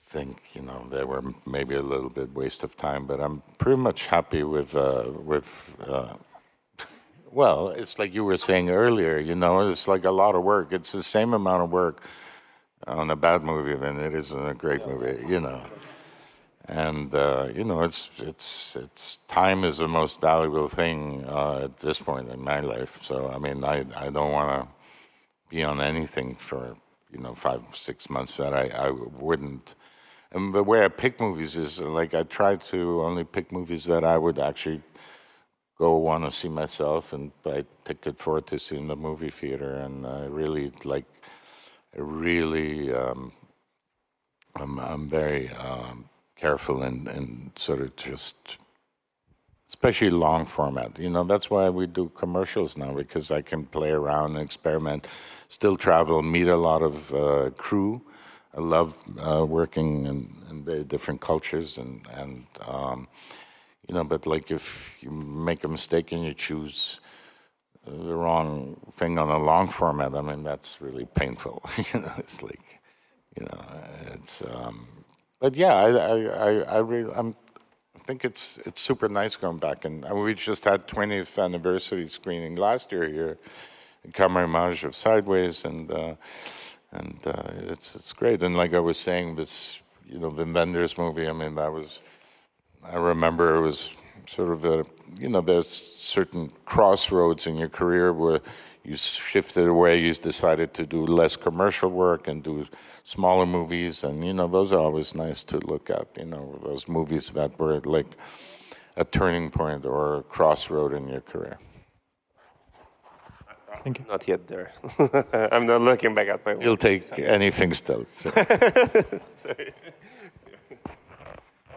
[SPEAKER 4] think, you know, they were maybe a little bit waste of time. But I'm pretty much happy with. Well, it's like you were saying earlier. You know, it's like a lot of work. It's the same amount of work on a bad movie than it is in a great movie. You know. And you know, it's time is the most valuable thing at this point in my life. So I mean, I don't want to be on anything for 5-6 months that I wouldn't. And the way I pick movies is like I try to only pick movies that I would actually go want to see myself and buy a ticket for to see in the movie theater. And I really like, I'm very careful and sort of just, especially long format. You know, that's why we do commercials now, because I can play around and experiment, still travel, meet a lot of crew. I love working in very different cultures and you know, but like if you make a mistake and you choose the wrong thing on a long format, I mean, that's really painful. You know, it's like, you know, it's. But yeah, I think it's super nice going back, and we just had 20th anniversary screening last year here in Camera Image of Sideways, and it's great. And like I was saying, this, you know, the Vendors movie. I mean, I remember it was sort of a, you know, there's certain crossroads in your career where you shifted away, you decided to do less commercial work and do smaller movies, and you know, those are always nice to look at, you know, those movies that were like a turning point or a crossroad in your career.
[SPEAKER 11] Thank you.
[SPEAKER 2] Not yet there. I'm not looking back at my work.
[SPEAKER 4] You'll take anything still. So.
[SPEAKER 2] Sorry.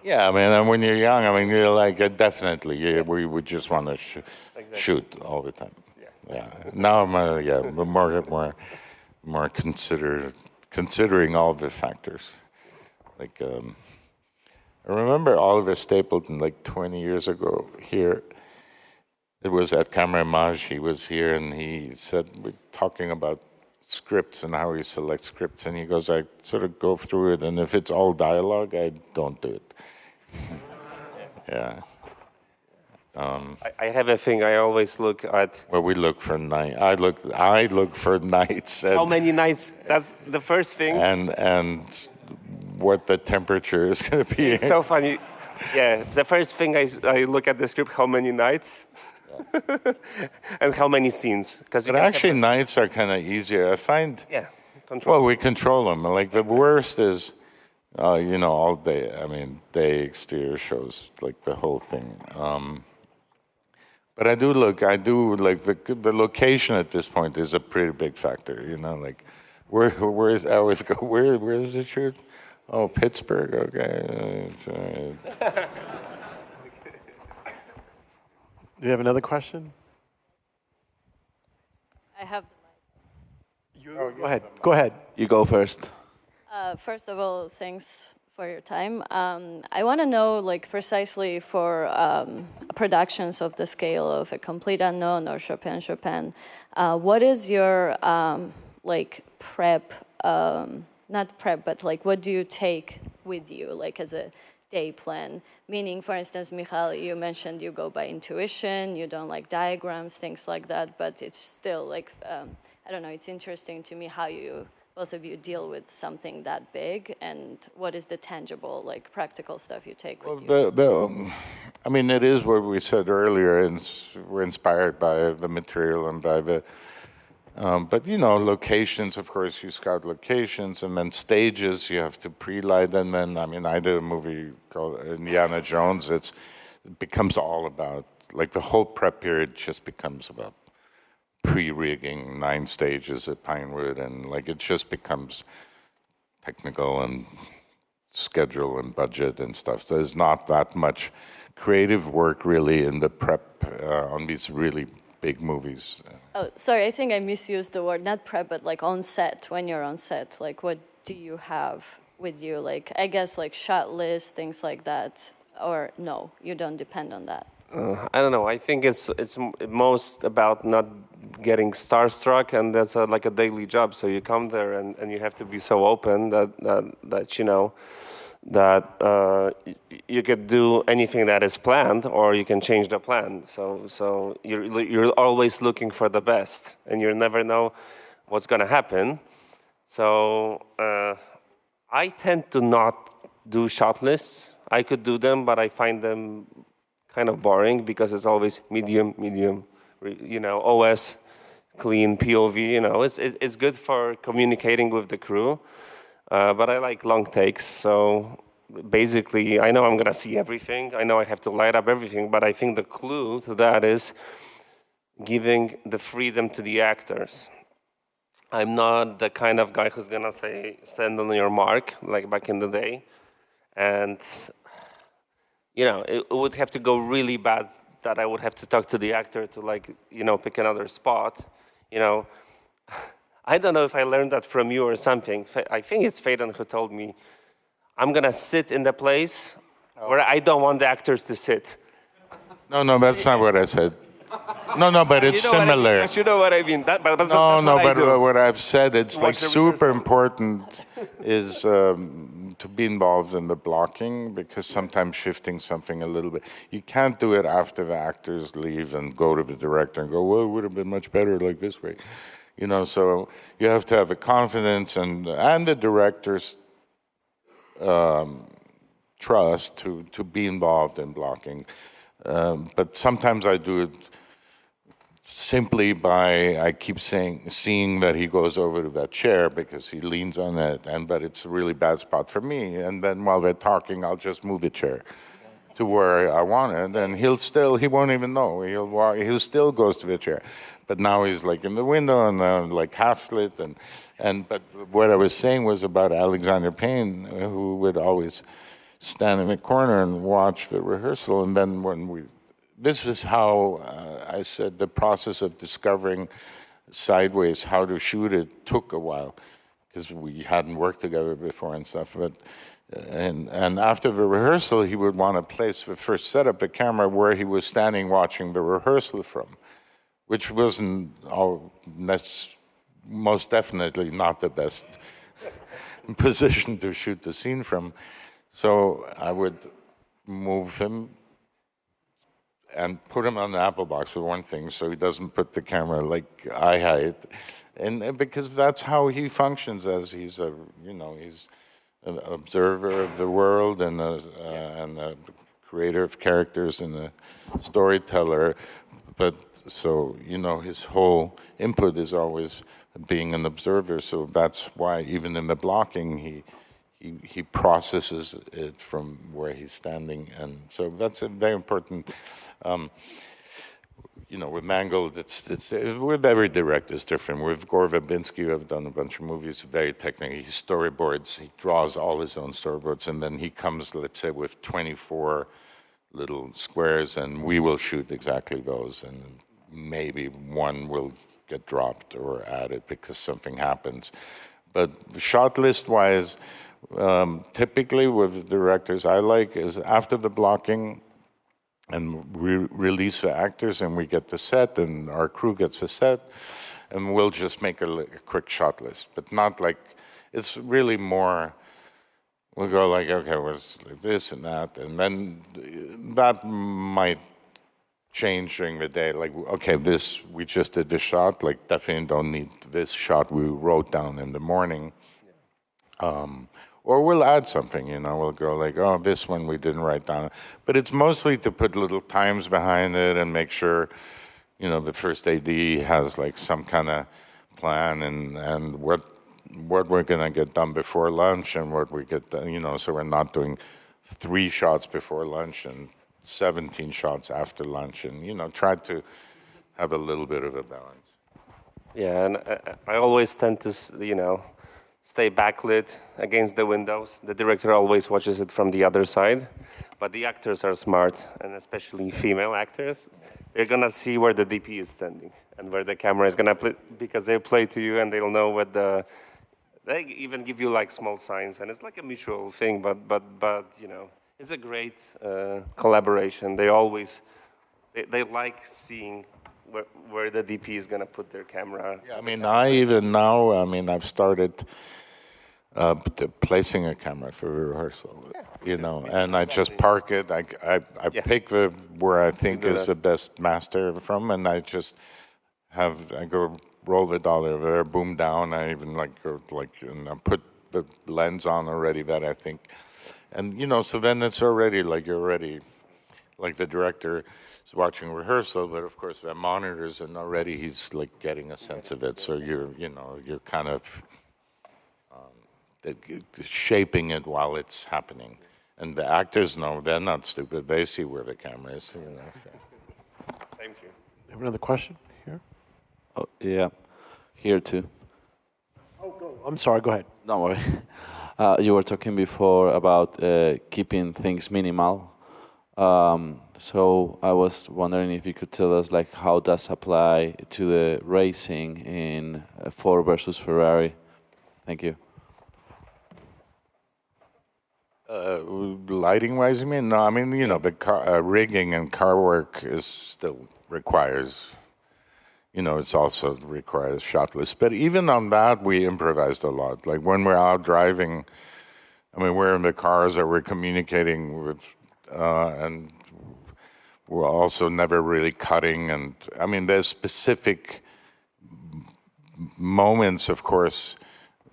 [SPEAKER 4] Yeah, I mean, and when you're young, I mean, you're like, definitely, we would just want to shoot all the time. Yeah. Now I'm more considering all the factors. Like I remember Oliver Stapleton like 20 years ago here. It was at Camera Image. He was here and he said, we're talking about scripts and how he selects scripts, and he goes, I sort of go through it, and if it's all dialogue, I don't do it. Yeah.
[SPEAKER 2] I have a thing. I always look at.
[SPEAKER 4] Well, we look for night. I look for nights.
[SPEAKER 2] How many nights? That's the first thing.
[SPEAKER 4] And what the temperature is going to be.
[SPEAKER 2] It's so funny. Yeah, the first thing I look at the script. How many nights? Yeah. And how many scenes? But
[SPEAKER 4] actually, nights are kind of easier. I find.
[SPEAKER 2] Yeah. Control.
[SPEAKER 4] Well, we control them. Like the worst is. You know, all day. I mean, day exterior shows, like the whole thing. But I do like the location at this point is a pretty big factor, you know, like where is, I always go, where is the shoot? Oh, Pittsburgh, okay.
[SPEAKER 1] Do you have another question?
[SPEAKER 12] I have the mic.
[SPEAKER 1] Go ahead. Go ahead.
[SPEAKER 13] You go first.
[SPEAKER 12] First of all, thanks for your time. I want to know, like, precisely for productions of the scale of A Complete Unknown or Chopin, what is your, like, prep, not prep, but, like, what do you take with you, like, as a day plan? Meaning, for instance, Michał, you mentioned you go by intuition, you don't like diagrams, things like that, but it's still, like, I don't know, it's interesting to me how you, both of you, deal with something that big, and what is the tangible, like, practical stuff you take with you?
[SPEAKER 4] I mean, it is what we said earlier, and we're inspired by the material and by the, but you know, locations, of course, you scout locations, and then stages, you have to pre-light, and then, I mean, I did a movie called Indiana Jones, it becomes all about, like, the whole prep period just becomes about pre-rigging 9 stages at Pinewood, and like it just becomes technical and schedule and budget and stuff. There's not that much creative work really in the prep on these really big movies.
[SPEAKER 12] Oh, sorry, I think I misused the word, not prep, but like on set, when you're on set, like what do you have with you? Like, I guess like shot list, things like that, or no, you don't depend on that?
[SPEAKER 2] I don't know. I think it's most about not getting starstruck, and that's like a daily job. So you come there, and you have to be so open that you know that you could do anything that is planned, or you can change the plan. So you're always looking for the best, and you never know what's going to happen. So I tend to not do shot lists. I could do them, but I find them kind of boring because it's always medium, you know, OS, clean, POV, you know. It's good for communicating with the crew, but I like long takes. So basically, I know I'm gonna see everything. I know I have to light up everything, but I think the clue to that is giving the freedom to the actors. I'm not the kind of guy who's gonna say, stand on your mark, like back in the day. And you know, it would have to go really bad that I would have to talk to the actor to, like, you know, pick another spot. You know, I don't know if I learned that from you or something. I think it's Phedon who told me, I'm gonna sit in the place where I don't want the actors to sit.
[SPEAKER 4] No, that's not what I said. No, but it's similar.
[SPEAKER 2] You know what I mean. But
[SPEAKER 4] what I've said, it's like super important is to be involved in the blocking, because sometimes shifting something a little bit. You can't do it after the actors leave and go to the director and go, well, it would have been much better like this way. You know, so you have to have a confidence and the director's trust to be involved in blocking. But sometimes I do it simply by, I keep seeing that he goes over to that chair because he leans on it, but it's a really bad spot for me. And then while they're talking, I'll just move the chair to where I want it, and he won't even know. He'll still goes to the chair. But now he's like in the window and like half lit. But what I was saying was about Alexander Payne, who would always stand in the corner and watch the rehearsal. And then this was how I said the process of discovering Sideways, how to shoot it, took a while because we hadn't worked together before and stuff. But and after the rehearsal, he would want to place the first set up the camera where he was standing watching the rehearsal from, which wasn't most definitely not the best position to shoot the scene from. So I would move him and put him on the apple box for one thing, so he doesn't put the camera like eye height, and because that's how he functions, as he's he's an observer of the world and a creator of characters and a storyteller. But so his whole input is always being an observer. So that's why even in the blocking he processes it from where he's standing, and so that's a very important. you know, with Mangold, it's with every director it's different. With Gore Verbinski, I've done a bunch of movies, very technical. He storyboards, he draws all his own storyboards, and then he comes, let's say, with 24 little squares, and we will shoot exactly those, and maybe one will get dropped or added because something happens. But shot list-wise, typically with directors I like is after the blocking, and we release the actors and we get the set and our crew gets the set, and we'll just make a quick shot list, but not like, it's really more, we'll go like, okay, well, like this and that, and then that might change during the day, like, okay, this, we just did this shot, like definitely don't need this shot we wrote down in the morning. Or we'll add something, you know, we'll go like, oh, this one we didn't write down. But it's mostly to put little times behind it and make sure, you know, the first AD has like some kind of plan and what we're gonna get done before lunch and what we get done, you know, so we're not doing 3 shots before lunch and 17 shots after lunch, and, you know, try to have a little bit of a balance.
[SPEAKER 2] Yeah, and I always tend to, you know, stay backlit against the windows. The director always watches it from the other side, but the actors are smart, and especially female actors. They're gonna see where the DP is standing and where the camera is gonna play, because they play to you and they'll know what they even give you like small signs, and it's like a mutual thing, but you know, it's a great collaboration. They always, they like seeing where the DP is going to put their camera.
[SPEAKER 4] Yeah, I mean, I've started placing a camera for rehearsal, you know, and I just park it. I pick where I think is the best master from, and I go roll the dollar there, boom down. I even and I put the lens on already that I think, and you know, so then it's already like you're ready, like the director is watching rehearsal, but of course there are monitors, and already he's like getting a sense of it. So you're kind of shaping it while it's happening, and the actors know, they're not stupid. They see where the camera is. You know. So.
[SPEAKER 2] Thank you.
[SPEAKER 1] Have another question here?
[SPEAKER 13] Oh, yeah, here too.
[SPEAKER 1] Oh, go. I'm sorry. Go ahead.
[SPEAKER 13] Don't worry. You were talking before about keeping things minimal. So I was wondering if you could tell us like how does apply to the racing in Ford versus Ferrari. Thank you.
[SPEAKER 4] Lighting-wise, you mean? No, I mean, you know, the car, rigging and car work is still requires, you know, it's also requires shot list. But even on that, we improvised a lot. Like when we're out driving, I mean, we're in the cars or we're communicating with, and we're also never really cutting. And I mean, there's specific moments, of course,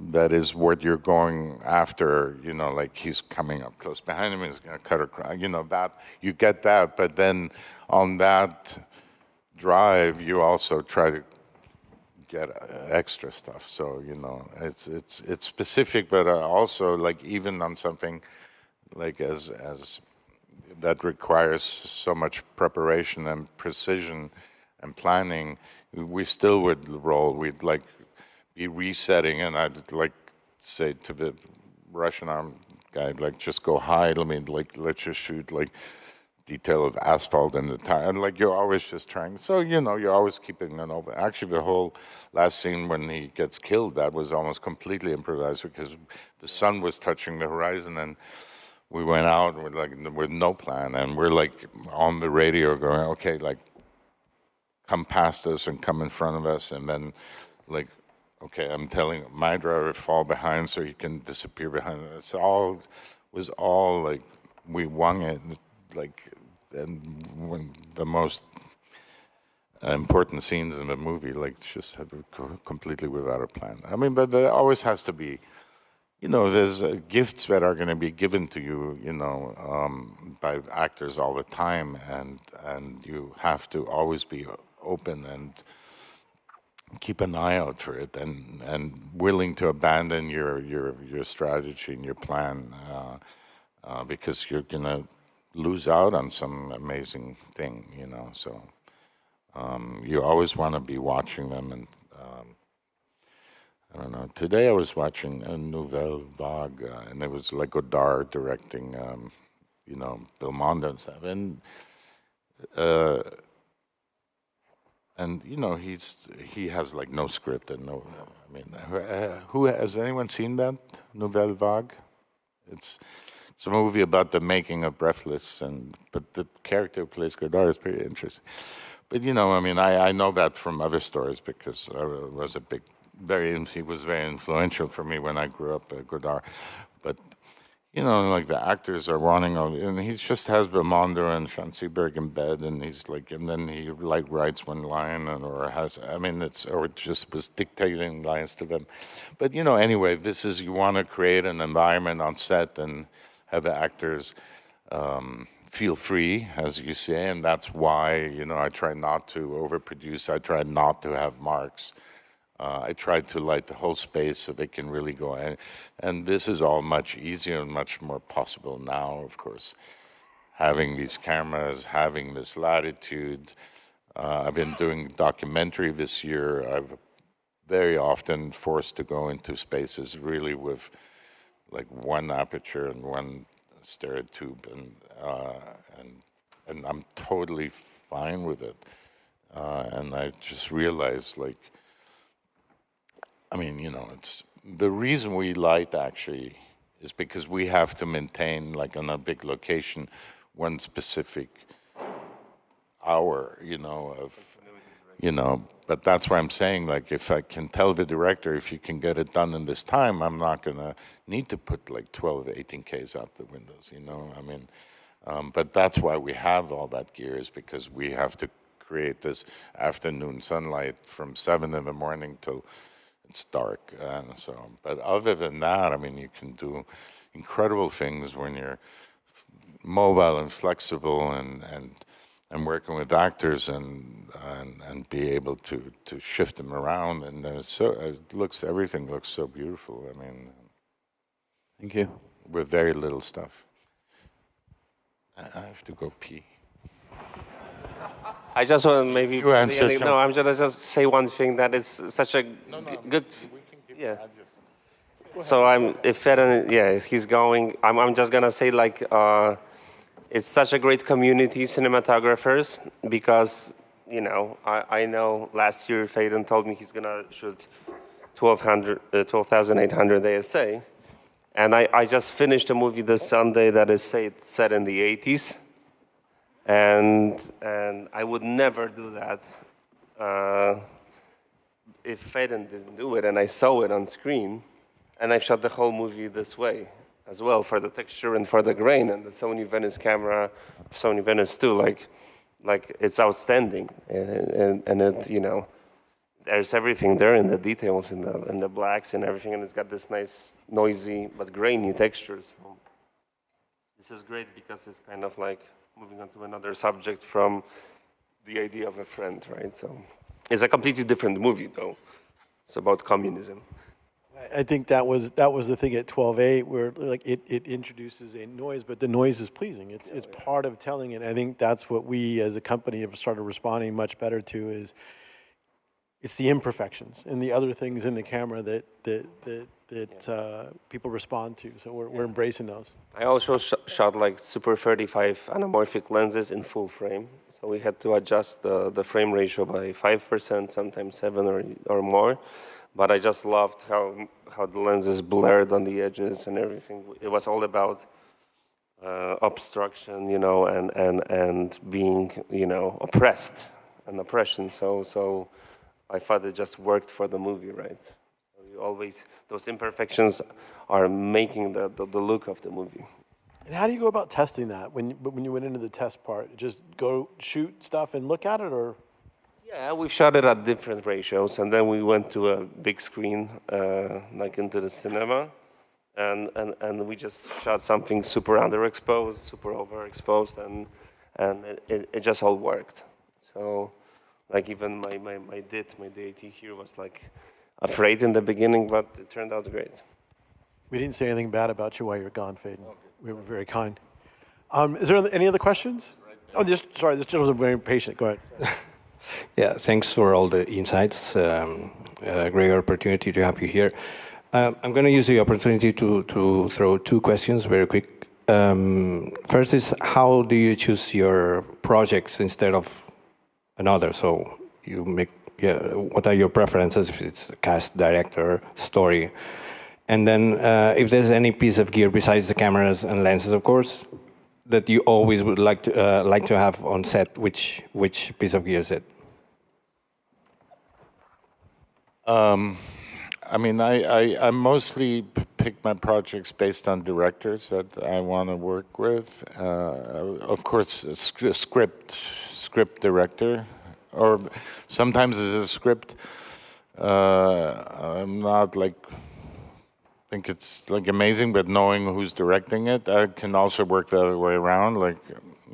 [SPEAKER 4] that is what you're going after, you know, like he's coming up close behind him, he's going to cut across, you know, that, you get that, but then on that drive, you also try to get extra stuff. So, you know, it's specific, but also like even on something like as that requires so much preparation and precision and planning, we still would roll, we'd like, be resetting, and I'd like say to the Russian arm guy, like just go high. I mean, like let's just shoot like detail of asphalt in the tire, and like you're always just trying. So you know, you're always keeping an open. Actually, the whole last scene when he gets killed, that was almost completely improvised because the sun was touching the horizon, and we went out with no plan, and we're like on the radio going, okay, like come past us and come in front of us, and then like. Okay, I'm telling my driver to fall behind so he can disappear behind it. It's all was all like we won it, like, and when the most important scenes in the movie, like just had to go completely without a plan. I mean, but there always has to be, you know, there's gifts that are going to be given to you, you know, by actors all the time, and you have to always be open and keep an eye out for it, and willing to abandon your strategy and your plan because you're gonna lose out on some amazing thing, you know. So You always want to be watching them, and I don't know. Today I was watching a Nouvelle Vague, and it was like Godard directing, you know, Belmondo and stuff, and you know he has like no script and no. I mean, who has anyone seen that Nouvelle Vague? It's a movie about the making of Breathless, but the character who plays Godard is pretty interesting. But you know, I mean, I know that from other stories because I was a big, he was very influential for me when I grew up, Godard. But you know, like the actors are running on, and he just has Belmondo and Schanzenberg in bed, and he's like, and then he like writes one line, or has, I mean, or just was dictating lines to them. But you know, anyway, this is, you want to create an environment on set and have the actors feel free, as you say, and that's why, you know, I try not to overproduce. I try not to have marks. I tried to light the whole space so they can really go in. And this is all much easier and much more possible now, of course. Having these cameras, having this latitude. I've been doing documentary this year. I've very often forced to go into spaces really with like one aperture and one stereotube, and I'm totally fine with it. And I just realized, like, I mean, you know, it's the reason we light actually is because we have to maintain, like on a big location, one specific hour, you know, but that's why I'm saying, like, if I can tell the director, if you can get it done in this time, I'm not gonna need to put like 12, 18Ks out the windows, you know, I mean, but that's why we have all that gear, is because we have to create this afternoon sunlight from 7 in the morning till it's dark, and so. But other than that, I mean, you can do incredible things when you're mobile and flexible, and working with actors, and be able to shift them around, and everything looks so beautiful. I mean,
[SPEAKER 13] thank you.
[SPEAKER 4] With very little stuff. I have to go pee.
[SPEAKER 2] I just want to maybe.
[SPEAKER 4] You answer
[SPEAKER 2] No, I'm gonna just say one thing, that it's such a good. Yeah. So if Phedon, yeah, he's going. I'm just gonna say, like, it's such a great community, cinematographers, because, you know, I know last year Phedon told me he's gonna shoot 12,800 ASA, and I just finished a movie this Sunday that is set in the 80s. And I would never do that if Phedon didn't do it, and I saw it on screen, and I shot the whole movie this way as well, for the texture and for the grain, and the Sony Venice camera, Sony Venice too, like it's outstanding, and it, you know, there's everything there in the details, in the blacks and everything, and it's got this nice noisy but grainy textures. So this is great because it's kind of like moving on to another subject from the idea of a friend, right? So it's a completely different movie, though. It's about communism.
[SPEAKER 1] I think that was the thing at 12:8, where like it introduces a noise, but the noise is pleasing. It's part of telling it. I think that's what we as a company have started responding much better to, is it's the imperfections and the other things in the camera that people respond to. So we're embracing those. I
[SPEAKER 2] also shot like Super 35 anamorphic lenses in full frame. So we had to adjust the frame ratio by 5%, sometimes 7 or more. But I just loved how the lenses blurred on the edges and everything. It was all about obstruction, you know, and being, you know, oppressed and oppression. So I thought it just worked for the movie, right? So you always, those imperfections are making the look of the movie.
[SPEAKER 1] And how do you go about testing that when you went into the test part? Just go shoot stuff and look at it, or?
[SPEAKER 2] Yeah, we shot it at different ratios, and then we went to a big screen, like into the cinema, and we just shot something super underexposed, super overexposed, and it just all worked. So, like, even my DAT here was like afraid in the beginning, but it turned out great.
[SPEAKER 1] We didn't say anything bad about you while you were gone, Phedon. Okay. We were very kind. Is there any other questions? Oh, sorry, this gentleman's very patient. Go ahead.
[SPEAKER 14] Yeah, thanks for all the insights. Great opportunity to have you here. I'm going to use the opportunity to throw two questions very quick. First is, how do you choose your projects instead of another? So you make, what are your preferences if it's cast, director, story? And then if there's any piece of gear besides the cameras and lenses, of course, that you always would like to have on set, which piece of gear is it?
[SPEAKER 4] I mean, I mostly pick my projects based on directors that I want to work with. Of course, a script director, or sometimes it's a script. I'm not like, think it's like amazing, but knowing who's directing it, I can also work the other way around, like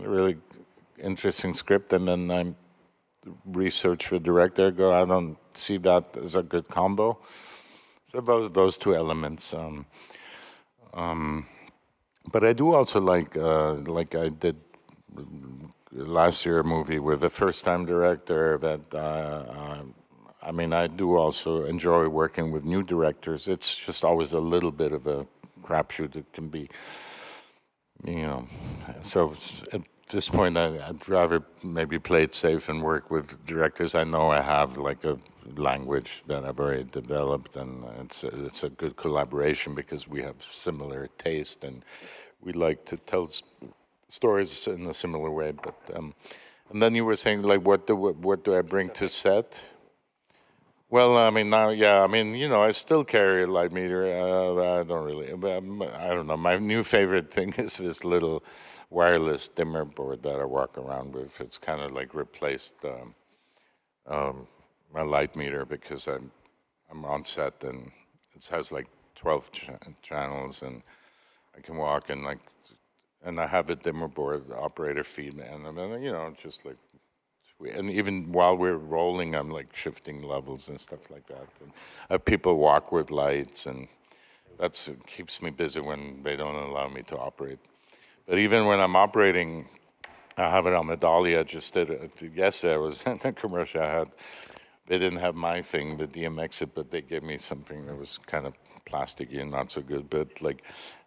[SPEAKER 4] a really interesting script, and then I research the director, go, I don't see that as a good combo. So those two elements. But I do also like I did last year a movie with a first-time director that, I mean, I do also enjoy working with new directors. It's just always a little bit of a crapshoot. It can be, you know, so at this point, I'd rather maybe play it safe and work with directors I know I have like a language that I've already developed, and it's a good collaboration because we have similar taste and we like to tell stories in a similar way. But and then you were saying like, what do I bring to set? Well, I mean, now, yeah, I mean, you know, I still carry a light meter. I don't really, I don't know. My new favorite thing is this little wireless dimmer board that I walk around with. It's kind of like replaced my light meter because I'm on set and it has like 12 channels and I can walk and like, and I have a dimmer board, the operator feed me, and then, you know, just like, and even while we're rolling, I'm like shifting levels and stuff like that. And people walk with lights, and that keeps me busy when they don't allow me to operate. But even when I'm operating, I have it on the dolly. I just did it yesterday. I was in the commercial I had. They didn't have my thing, the DMX, but they gave me something that was kind of plasticky and not so good. But like,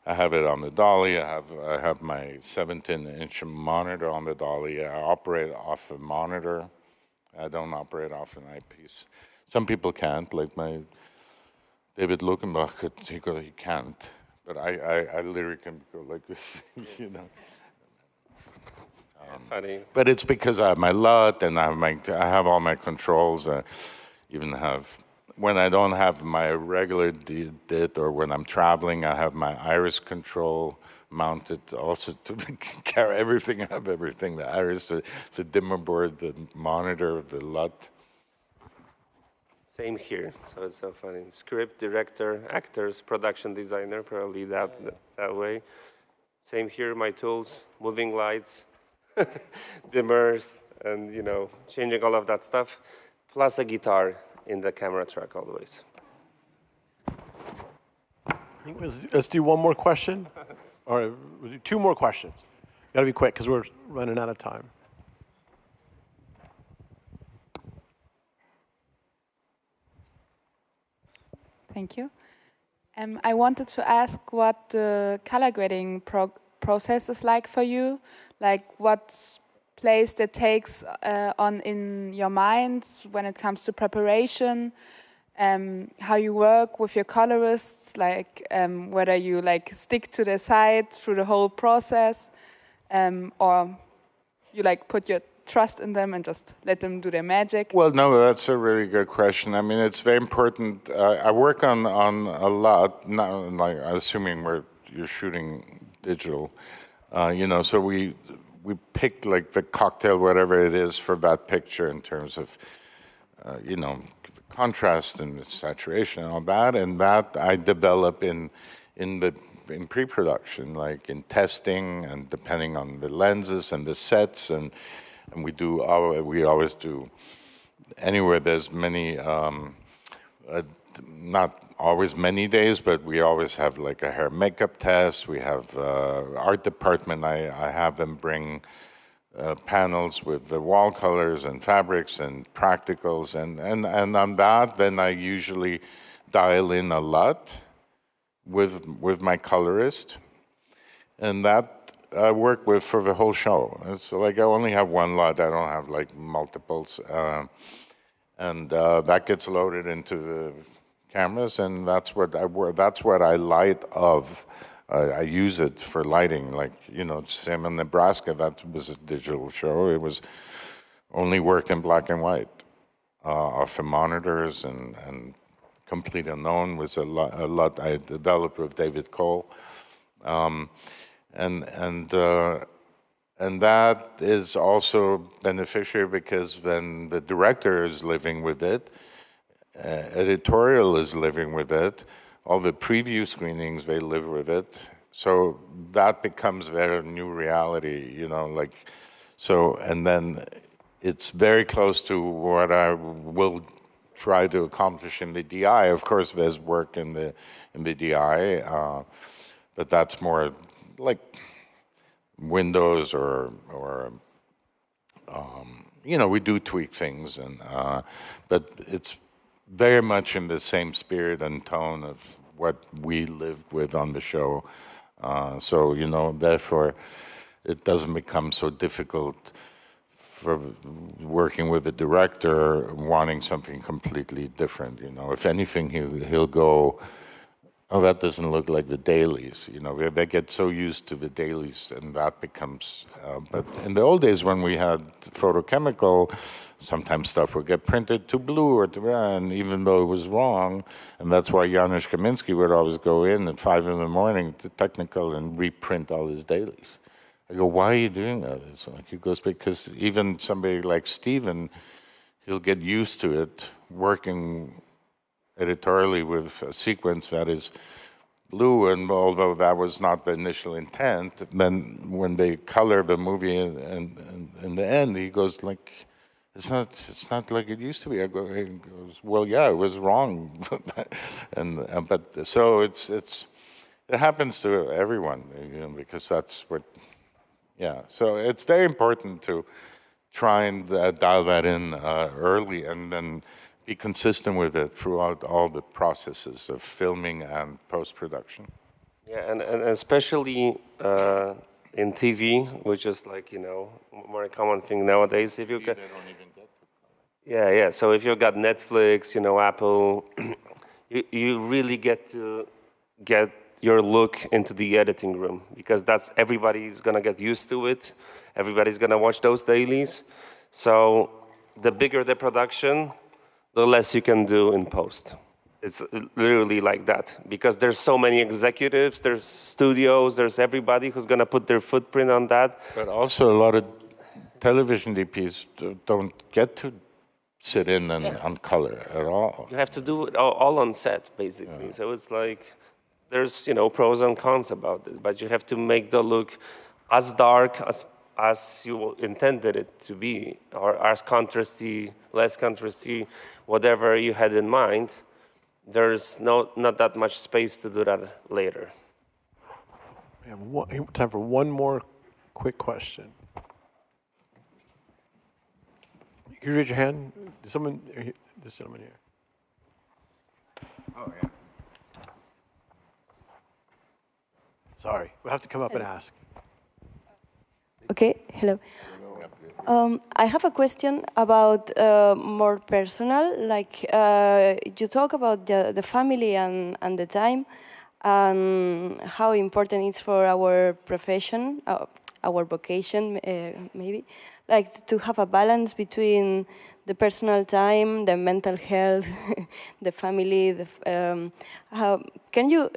[SPEAKER 4] I have it on the dolly. I have my 17-inch monitor on the dolly. I operate off a monitor. I don't operate off an eyepiece. Some people can't, like my David Luckenbach, he can't. But I literally can go like this, you know.
[SPEAKER 2] Funny.
[SPEAKER 4] But it's because I have my LUT and I have all my controls. I even have, when I don't have my regular DIT or when I'm traveling, I have my iris control mounted also to carry everything. I have everything, the iris, the dimmer board, the monitor, the LUT.
[SPEAKER 2] Same here, so it's so funny. Script, director, actors, production designer, probably that way. Same here, my tools, moving lights, dimmers, and you know, changing all of that stuff, plus a guitar in the camera track always.
[SPEAKER 1] I think let's do one more question, or we'll do two more questions. Got to be quick because we're running out of time.
[SPEAKER 15] Thank you. I wanted to ask what the color grading process is like for you, like what place that takes on in your mind when it comes to preparation, how you work with your colorists, like whether you like stick to their side through the whole process, or you like put your trust in them and just let them do their magic?
[SPEAKER 4] Well, no, that's a really good question. I mean, it's very important. I work on a lot, not like assuming you're shooting digital, you know. So we pick like the cocktail, whatever it is, for that picture in terms of, you know, contrast and saturation and all that, and that I develop in pre-production, like in testing and depending on the lenses and the sets and we always do anywhere there's many not always many days, but we always have like a hair makeup test. We have art department. I have them bring panels with the wall colors and fabrics and practicals, and on that, then I usually dial in a lot with my colorist, and that I work with for the whole show. It's like I only have one lot, I don't have like multiples, and that gets loaded into the cameras, and that's what I light of. I use it for lighting, like, you know, same in Nebraska, that was a digital show. It was only worked in black and white, off the monitors, and Complete Unknown was a lot I developed with David Cole. And that is also beneficial because then the director is living with it, editorial is living with it, all the preview screenings, they live with it. So that becomes their new reality, you know, like, so, and then it's very close to what I will try to accomplish in the DI. Of course, there's work in the DI, but that's more like Windows or you know, we do tweak things, and but it's very much in the same spirit and tone of what we lived with on the show. So, you know, therefore, it doesn't become so difficult for working with a director wanting something completely different. You know, if anything, he'll go, oh, that doesn't look like the dailies. You know, they get so used to the dailies, and that becomes. But in the old days, when we had photochemical, sometimes stuff would get printed to blue or to red, and even though it was wrong, and that's why Janusz Kaminski would always go in at 5 in the morning to technical and reprint all his dailies. I go, why are you doing that? It's like, he goes, because even somebody like Steven, he'll get used to it, working editorially with a sequence that is blue, and although that was not the initial intent, then when they color the movie and in the end, he goes like, it's not like it used to be. He goes, well, yeah, it was wrong, but so it happens to everyone, you know, because that's what, yeah. So it's very important to try and dial that in early, and then be consistent with it throughout all the processes of filming and post-production.
[SPEAKER 2] Yeah, and especially in TV, which is like, you know, more common thing nowadays. If you got, yeah. So if you've got Netflix, you know, Apple, you really get to get your look into the editing room, because that's, everybody's gonna get used to it. Everybody's gonna watch those dailies. So the bigger the production, the less you can do in post. It's literally like that, because there's so many executives, there's studios, there's everybody who's gonna put their footprint on that.
[SPEAKER 4] But also a lot of television DPs don't get to sit in and on color at all.
[SPEAKER 2] You have to do it all on set, basically. Yeah. So it's like, there's, you know, pros and cons about it, but you have to make the look as dark as you intended it to be, or as contrasty, less contrasty, whatever you had in mind. There's not that much space to do that later.
[SPEAKER 1] We have time for one more quick question. Can you raise your hand? This gentleman here.
[SPEAKER 4] Oh, yeah.
[SPEAKER 1] Sorry, we'll have to come up and ask.
[SPEAKER 16] Okay, hello. I have a question about more personal, like you talk about the family and the time, and how important it's for our profession, our vocation, maybe, like to have a balance between the personal time, the mental health, the family. Can you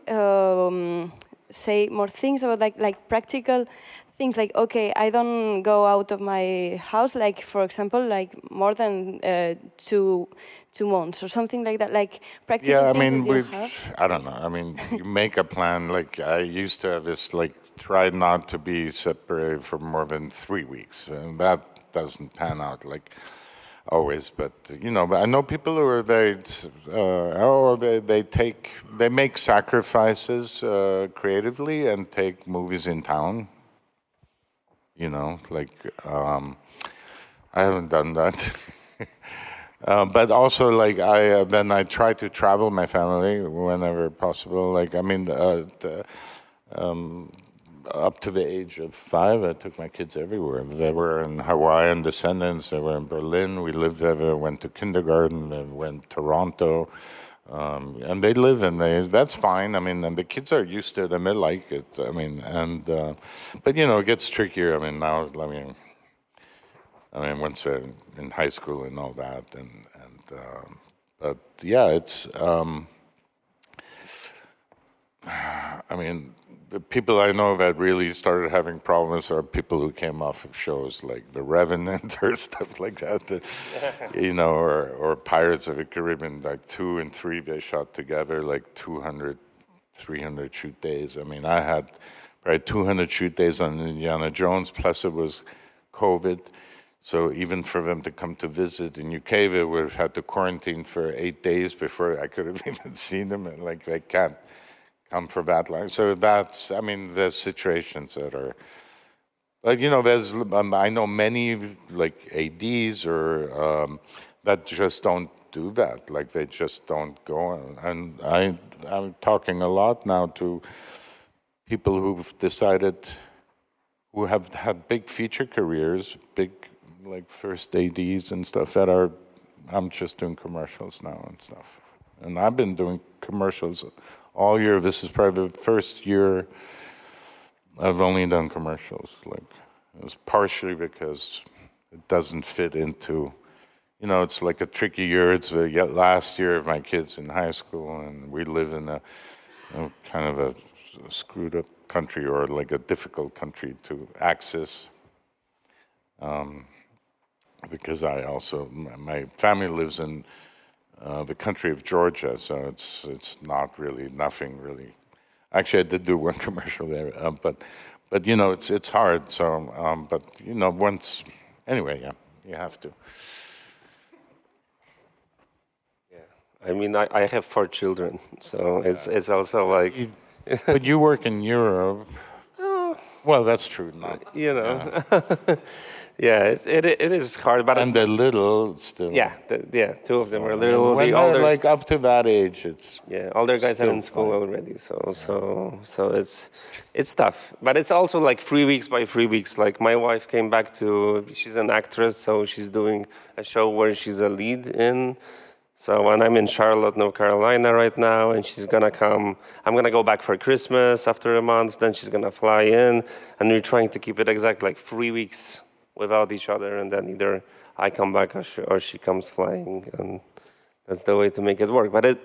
[SPEAKER 16] say more things about like practical things, like, okay, I don't go out of my house, like, for example, like more than 2 months or something like that, like practical
[SPEAKER 4] yeah,
[SPEAKER 16] things.
[SPEAKER 4] I mean,
[SPEAKER 16] that you have?
[SPEAKER 4] I don't know. I mean, you make a plan. Like, I used to have this, like, try not to be separated for more than 3 weeks. And that doesn't pan out, like, always. But, you know, I know people who are very, they make sacrifices creatively and take movies in town. you know, like I haven't done that. But also, like then I try to travel my family whenever possible. Like I mean, up to the age of 5, I took my kids everywhere. They were in Hawaiian descendants. They were in Berlin. We lived there. Went to kindergarten. They went to Toronto, and they live in there. That's fine. I mean, and the kids are used to it and they like it. I mean, and but you know, it gets trickier. I mean, now, I mean, once they're in high school and all that, but yeah, it's. I mean, the people I know that really started having problems are people who came off of shows like The Revenant or stuff like that, you know, or Pirates of the Caribbean, like 2 and 3 they shot together, like 200, 300 shoot days. I mean, I had probably 200 shoot days on Indiana Jones, plus it was COVID. So even for them to come to visit in UK, they would have had to quarantine for 8 days before I could have even seen them, and like they can't come for that long. So that's, I mean, there's situations that are, like, you know, there's, I know many like ADs or that just don't do that. Like they just don't go on. And I'm talking a lot now to people who've decided, who have had big feature careers, big like first ADs and stuff that are, I'm just doing commercials now and stuff. And I've been doing commercials all year. This is probably the first year I've only done commercials. Like, it was partially because it doesn't fit into, you know, it's like a tricky year. It's the last year of my kids in high school, and we live in a kind of a screwed up country, or like a difficult country to access. Because I also, my family lives in the country of Georgia, so it's not really, nothing really. Actually, I did do one commercial there, but you know, it's hard. So, but you know, once anyway, yeah, you have to.
[SPEAKER 2] Yeah, I mean, I have 4 children, so it's also like.
[SPEAKER 4] But you work in Europe. Well, that's true. Not,
[SPEAKER 2] you know. Yeah, it is hard, but
[SPEAKER 4] and they're little still.
[SPEAKER 2] Yeah, 2 of them are little.
[SPEAKER 4] When
[SPEAKER 2] the older,
[SPEAKER 4] like up to that age, it's
[SPEAKER 2] older guys are in school already, so it's tough. But it's also like 3 weeks by 3 weeks. Like my wife came back to, she's an actress, so she's doing a show where she's a lead in. So when I'm in Charlotte, North Carolina right now, and she's gonna come, I'm gonna go back for Christmas after a month. Then she's gonna fly in, and we're trying to keep it exact like 3 weeks without each other, and then either I come back or she comes flying, and that's the way to make it work. But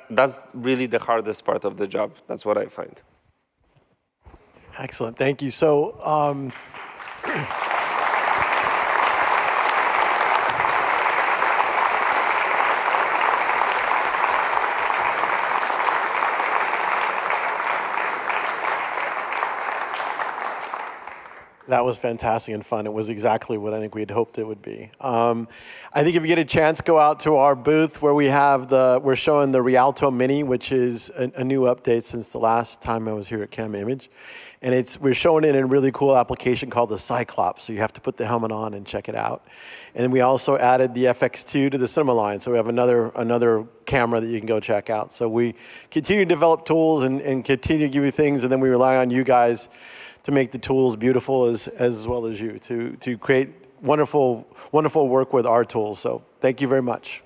[SPEAKER 2] that's really the hardest part of the job. That's what I find.
[SPEAKER 1] Excellent, thank you. So, that was fantastic and fun. It was exactly what I think we had hoped it would be. I think if you get a chance, go out to our booth where we have we're showing the Rialto Mini, which is a new update since the last time I was here at Cam Image. And we're showing it in a really cool application called the Cyclops. So you have to put the helmet on and check it out. And then we also added the FX2 to the cinema line. So we have another camera that you can go check out. So we continue to develop tools and continue to give you things. And then we rely on you guys to make the tools beautiful as well as you, to create wonderful work with our tools. So thank you very much.